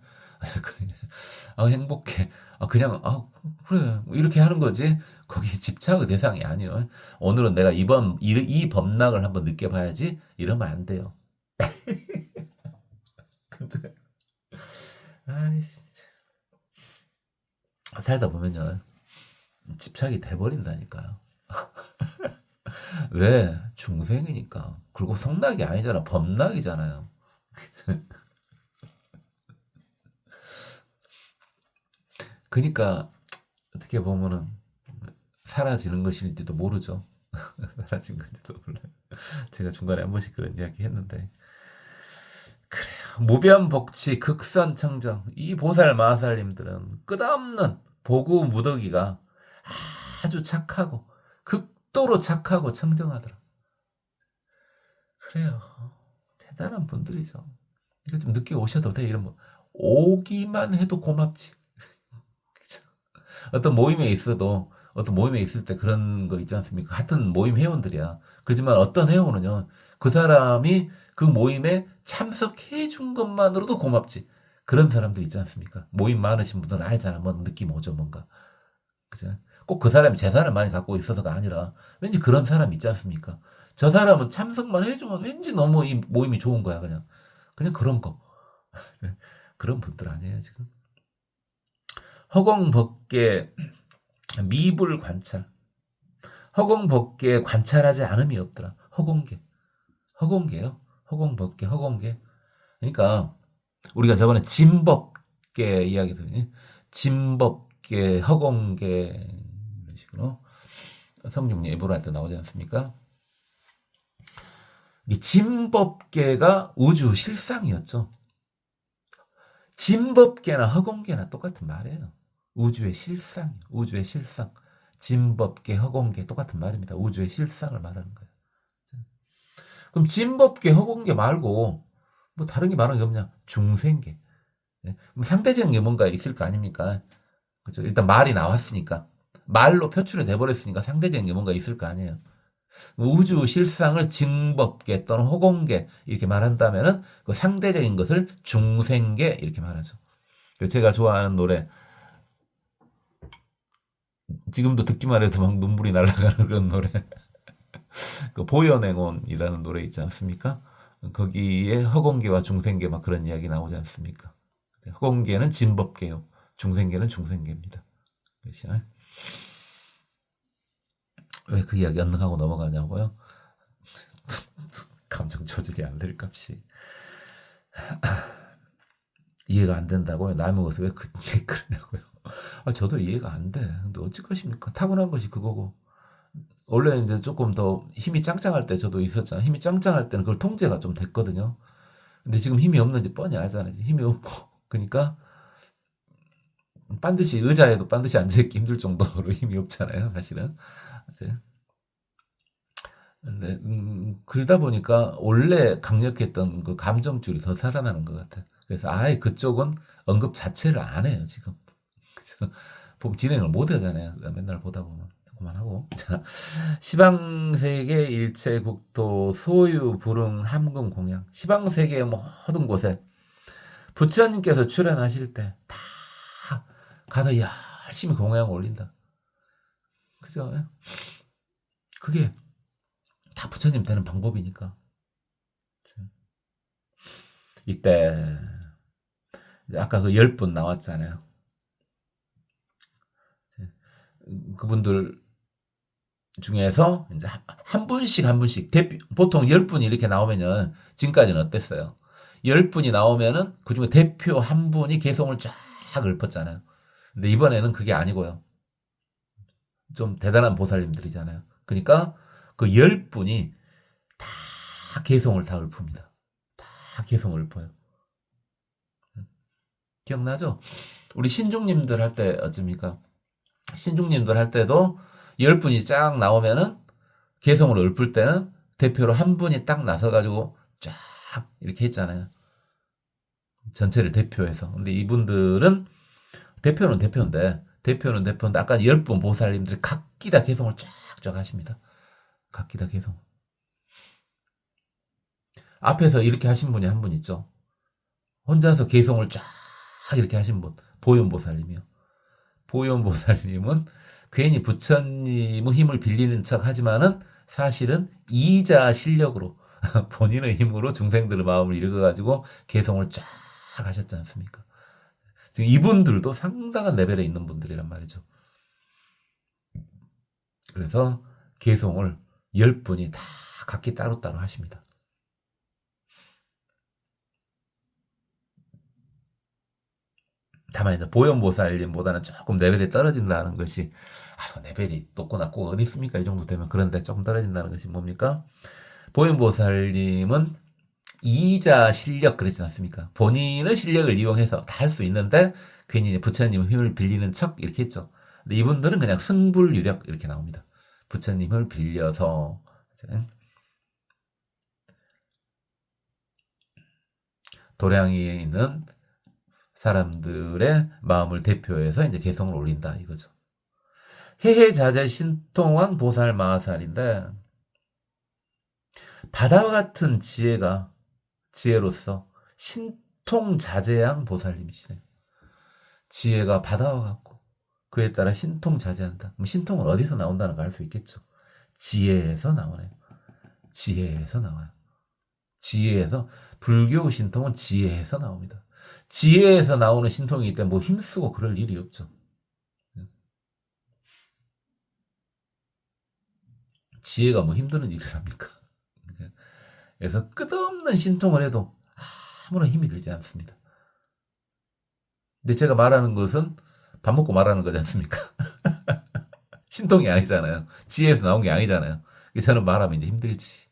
행복해. 그냥, 그래. 이렇게 하는 거지. 거기 집착의 대상이 아니에요. 오늘은 내가 이 법락을 한번 느껴봐야지. 이러면 안 돼요. 근데, 진짜. 살다 보면요. 집착이 돼버린다니까요. 왜? 중생이니까. 그리고 성락이 아니잖아. 법락이잖아요. 그러니까 어떻게 보면은 사라지는 것일지도 모르죠. 사라진 건지도 몰라요. 제가 중간에 한 번씩 그런 이야기 했는데. 그래요. 무변복치 극선청정. 이 보살 마살님들은 끝없는 보구 무더기가 아주 착하고 극도로 착하고 청정하더라. 그래요. 대단한 분들이죠. 이거 좀 늦게 오셔도 돼. 이런 거. 오기만 해도 고맙지. 어떤 모임에 있어도 어떤 모임에 있을 때 그런 거 있지 않습니까? 같은 모임 회원들이야. 그렇지만 어떤 회원은요, 그 사람이 그 모임에 참석해 준 것만으로도 고맙지. 그런 사람들 있지 않습니까? 모임 많으신 분들은 알잖아. 뭔 느낌 오죠, 뭔가. 그죠? 꼭 그 사람이 재산을 많이 갖고 있어서가 아니라 왠지 그런 사람 있지 않습니까? 저 사람은 참석만 해주면 왠지 너무 이 모임이 좋은 거야, 그냥. 그냥 그런 거. 그런 분들 아니에요, 지금. 허공벗게 미불 관찰. 허공벗게 관찰하지 않음이 없더라. 허공계. 허공계요. 허공벗게 허공계. 그러니까 우리가 저번에 진법계 이야기 들으니 진법계 허공계 이런 식으로 성경 예보를 할 때 나오지 않습니까? 이 진법계가 우주 실상이었죠. 진법계나 허공계나 똑같은 말이에요. 우주의 실상, 우주의 실상. 진법계, 허공계 똑같은 말입니다. 우주의 실상을 말하는 거예요. 그럼 진법계, 허공계 말고 뭐 다른 게 말하는 게 없냐? 중생계. 그럼 상대적인 게 뭔가 있을 거 아닙니까? 그죠? 일단 말이 나왔으니까. 말로 표출이 돼버렸으니까 상대적인 게 뭔가 있을 거 아니에요. 우주 실상을 징법계 또는 허공계 이렇게 말한다면은 그 상대적인 것을 중생계 이렇게 말하죠. 제가 좋아하는 노래 지금도 듣기만 해도 막 눈물이 날아가는 그런 노래 그 보현행원이라는 노래 있지 않습니까? 거기에 허공계와 중생계 막 그런 이야기 나오지 않습니까? 허공계는 진법계요. 중생계는 중생계입니다. 왜 그 이야기 언능하고 넘어가냐고요? 감정 조절이 안 될 값이 이해가 안 된다고요? 남의 것을 왜 그때 그러냐고요? 아, 저도 이해가 안 돼. 근데 어찌 것입니까? 타고난 것이 그거고. 원래 이제 조금 더 힘이 짱짱할 때 저도 있었잖아요. 힘이 짱짱할 때는 그걸 통제가 좀 됐거든요. 근데 지금 힘이 없는지 뻔히 알잖아요. 힘이 없고. 그러니까 반드시 의자에도 반드시 앉아있기 힘들 정도로 힘이 없잖아요. 사실은. 근데 그러다 보니까 원래 강력했던 그 감정줄이 더 살아나는 것 같아요. 그래서 아예 그쪽은 언급 자체를 안 해요, 지금. 그죠? 진행을 못 하잖아요. 맨날 보다 보면. 그만하고. 자, 시방세계 일체국토 소유 불응 함금 공양. 시방세계의 모든 곳에 부처님께서 출연하실 때 다 가서 열심히 공양 올린다. 그죠? 그게 다 부처님 되는 방법이니까. 이때 아까 그 10분 나왔잖아요. 그분들 중에서 이제 한 분씩 한 분씩 보통 10분이 이렇게 나오면은 지금까지는 어땠어요? 10분이 나오면은 그중에 대표 한 분이 개성을 쫙 읊었잖아요. 근데 이번에는 그게 아니고요. 좀 대단한 보살님들이잖아요. 그러니까 그 10분이 다 개성을 다 읊습니다. 다 개성을 읊어요. 기억나죠? 우리 신중님들 할 때 어찌입니까? 신중님들 할 때도 10분이 쫙 나오면은 개성으로 읊을 때는 대표로 한 분이 딱 나서가지고 쫙 이렇게 했잖아요. 전체를 대표해서. 근데 이분들은 대표는 대표인데 아까 10분 보살님들이 각기 다 개성을 쫙쫙 하십니다. 각기 다 개성. 앞에서 이렇게 하신 분이 한 분 있죠. 혼자서 개성을 쫙 이렇게 하신 분. 보현보살님이요. 보현보살님은 괜히 부처님의 힘을 빌리는 척 하지만은 사실은 이자 실력으로 본인의 힘으로 중생들의 마음을 읽어가지고 개성을 쫙 하셨지 않습니까? 지금 이분들도 상당한 레벨에 있는 분들이란 말이죠. 그래서 개성을 10분이 다 각기 따로따로 하십니다. 다만 이제 보현보살님보다는 조금 레벨이 떨어진다는 것이 레벨이 높고 낮고 어디 있습니까? 이 정도 되면. 그런데 조금 떨어진다는 것이 뭡니까? 보현보살님은 이자 실력 그랬지 않습니까? 본인의 실력을 이용해서 다 할 수 있는데 괜히 부처님 힘을 빌리는 척 이렇게 했죠. 근데 이분들은 그냥 승불유력 이렇게 나옵니다. 부처님을 빌려서 도량이에 있는 사람들의 마음을 대표해서 이제 개성을 올린다 이거죠. 해해자재 신통한 보살 마하살인데 바다와 같은 지혜로서 신통자재한 보살님이시네요. 지혜가 바다와 같고 그에 따라 신통자재한다. 그럼 신통은 어디서 나온다는 걸 알 수 있겠죠. 지혜에서 나오네요. 지혜에서 나와요. 지혜에서 불교 신통은 지혜에서 나옵니다. 지혜에서 나오는 신통이기 때문에 뭐 힘쓰고 그럴 일이 없죠. 지혜가 뭐 힘드는 일이랍니까? 그래서 끝없는 신통을 해도 아무런 힘이 들지 않습니다. 근데 제가 말하는 것은 밥 먹고 말하는 거지 않습니까? 신통이 아니잖아요. 지혜에서 나온 게 아니잖아요. 저는 말하면 이제 힘들지.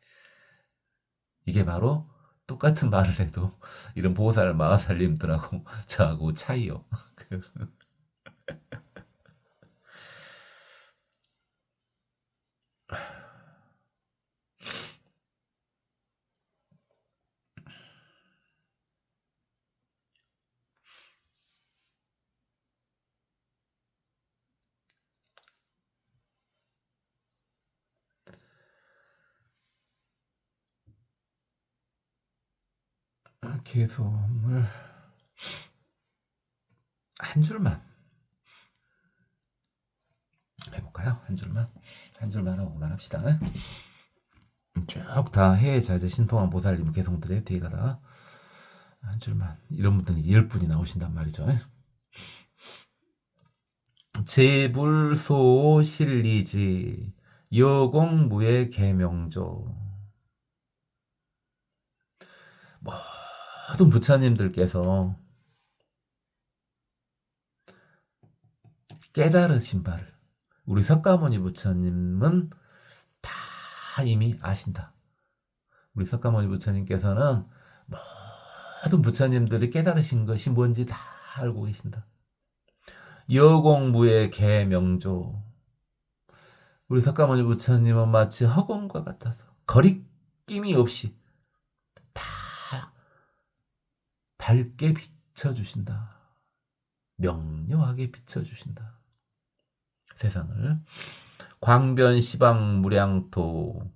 이게 바로 똑같은 말을 해도 이런 보살 마하살님들하고 저하고 차이요. 개성을 한 줄만 해볼까요? 한 줄만 하고 그만합시다. 쭉 다 해자재 신통한 보살님 개성들의 뒤에가 다 한 줄만. 이런 분들이 10분이 나오신단 말이죠. 제불소 실리지 여공무의 계명조. 모든 부처님들께서 깨달으신 바를 우리 석가모니 부처님은 다 이미 아신다. 우리 석가모니 부처님께서는 모든 부처님들이 깨달으신 것이 뭔지 다 알고 계신다. 여공무의 계명조. 우리 석가모니 부처님은 마치 허공과 같아서 거리낌이 없이 다 밝게 비춰주신다. 명료하게 비춰주신다. 세상을. 광변 시방 무량토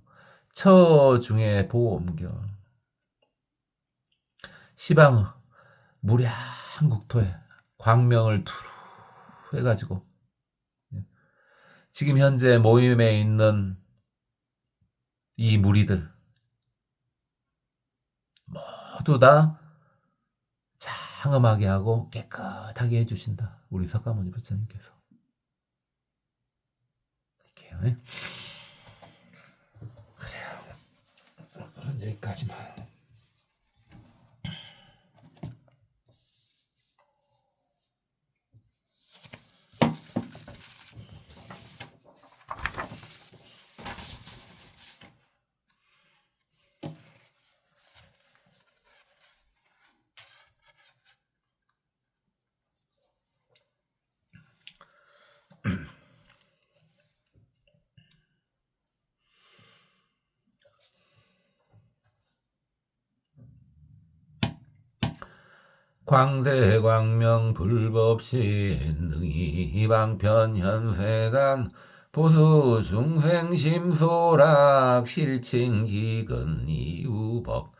처중의 보엄결. 시방 무량국토에 광명을 두루 해가지고 지금 현재 모임에 있는 이 무리들 모두 다 장엄하게 하고 깨끗하게 해주신다. 우리 석가모니 부처님께서. 이렇게요. 그래요. 오늘은 여기까지만. 광대광명 불법신 등이 방편 현세간 보수 중생 심소락 실칭 기근 이우법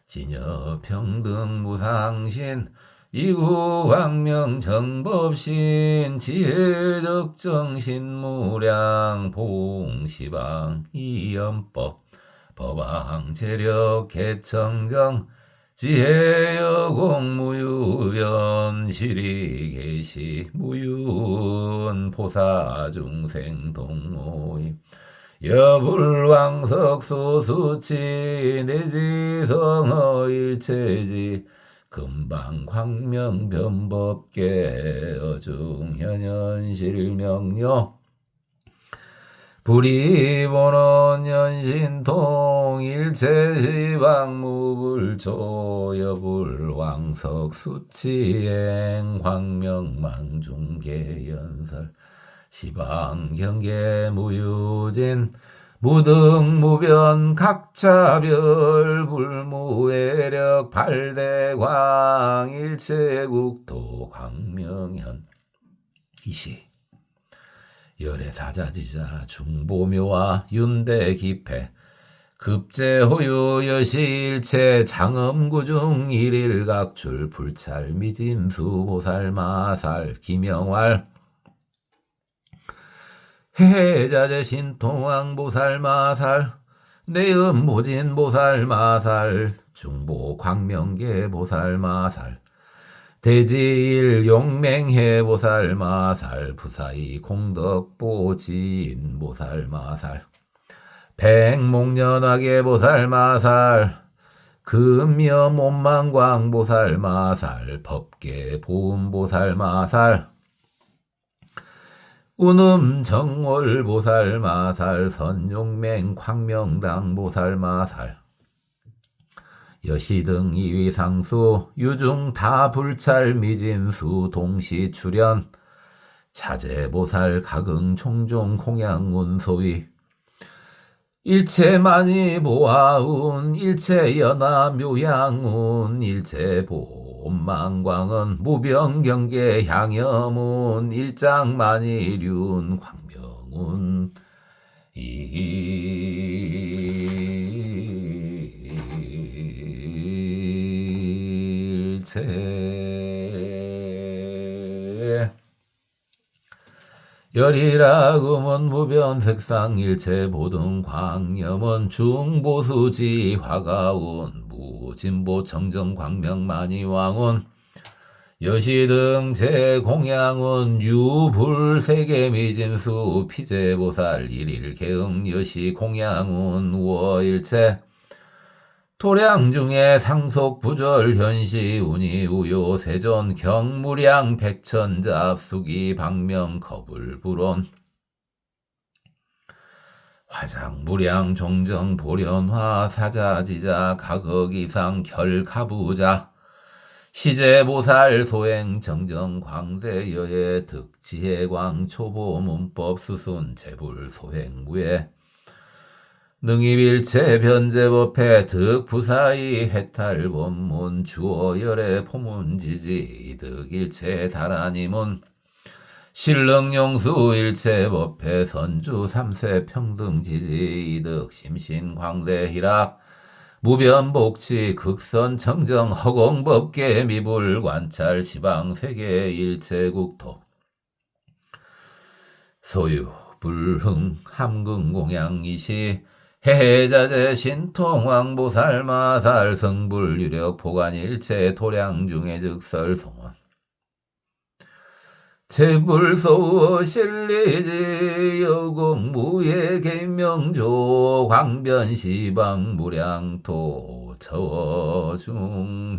진여 평등 무상신 이후 광명 정법신 지혜적 정신 무량 봉시방 이연법 법왕 재력 개청정 지혜여 공무유변 시리계시 무윤 포사중생 동모임 여불왕석 소수치 내지성어 일체지 금방 광명 변법계 어중현현실명료 불이보는 연신통 일체시방무불초 여불왕석 수치행 광명망중계연설 시방경계 무유진 무등무변 각차별 불무외력 발대광 일체국토 광명현 이시 열애사자지자 중보묘와 윤대기패 급제호유 여시일체 장엄구중 일일각출 불찰미진수 보살마살 기명활 해자재신통왕보살마살 내음보진보살마살 중보광명계보살마살 대지일 용맹해보살마살 부사이 공덕보지인보살마살 백목련하계보살마살 금여몸망광보살마살 법계보음보살마살 운음정월보살마살 선용맹 광명당보살마살 여시등 이위상수 유중다불찰미진수 동시출현 자재보살 가긍총종 공양운소위 일체만이보아운 일체연화묘양운 일체보엄망광은 무병경계 향염운 일장만이륜 광명운 일체 열이라금은 무변색상 일체보등 광염은 중보수지 화가운 무진보 청정 광명만이왕운 여시등 제공양운 유불세계미진수 피제보살 일일개응 여시공양운 우어일체 토량중에 상속부절 현시 운이우요 세존 경무량 백천잡수기 방명 거불불온 화장무량 종정 보련화 사자지자 가극이상 결가부자 시제보살 소행 정정 광대여의 득지해광 초보문법 수순 재불 소행무예 능입일체 변제법회 득부사이 해탈본문 주어열의 포문지지 이득일체 다라니문 신릉용수 일체법회 선주 삼세 평등지지 이득 심신광대희락 무변복치 극선 청정 허공법계 미불 관찰 시방세계 일체국토 소유 불흥 함긍공양이시 해자재 신통왕보살마살 성불유력 보관일체 도량중의 즉설 송원 제불소우 실리지 여공무예 개명조 광변시방 무량토 저중해보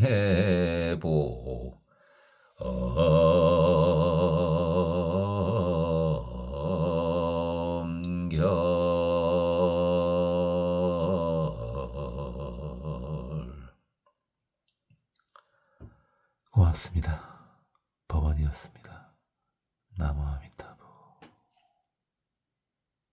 고맙습니다. 법원이었습니다. 나무 아미타불.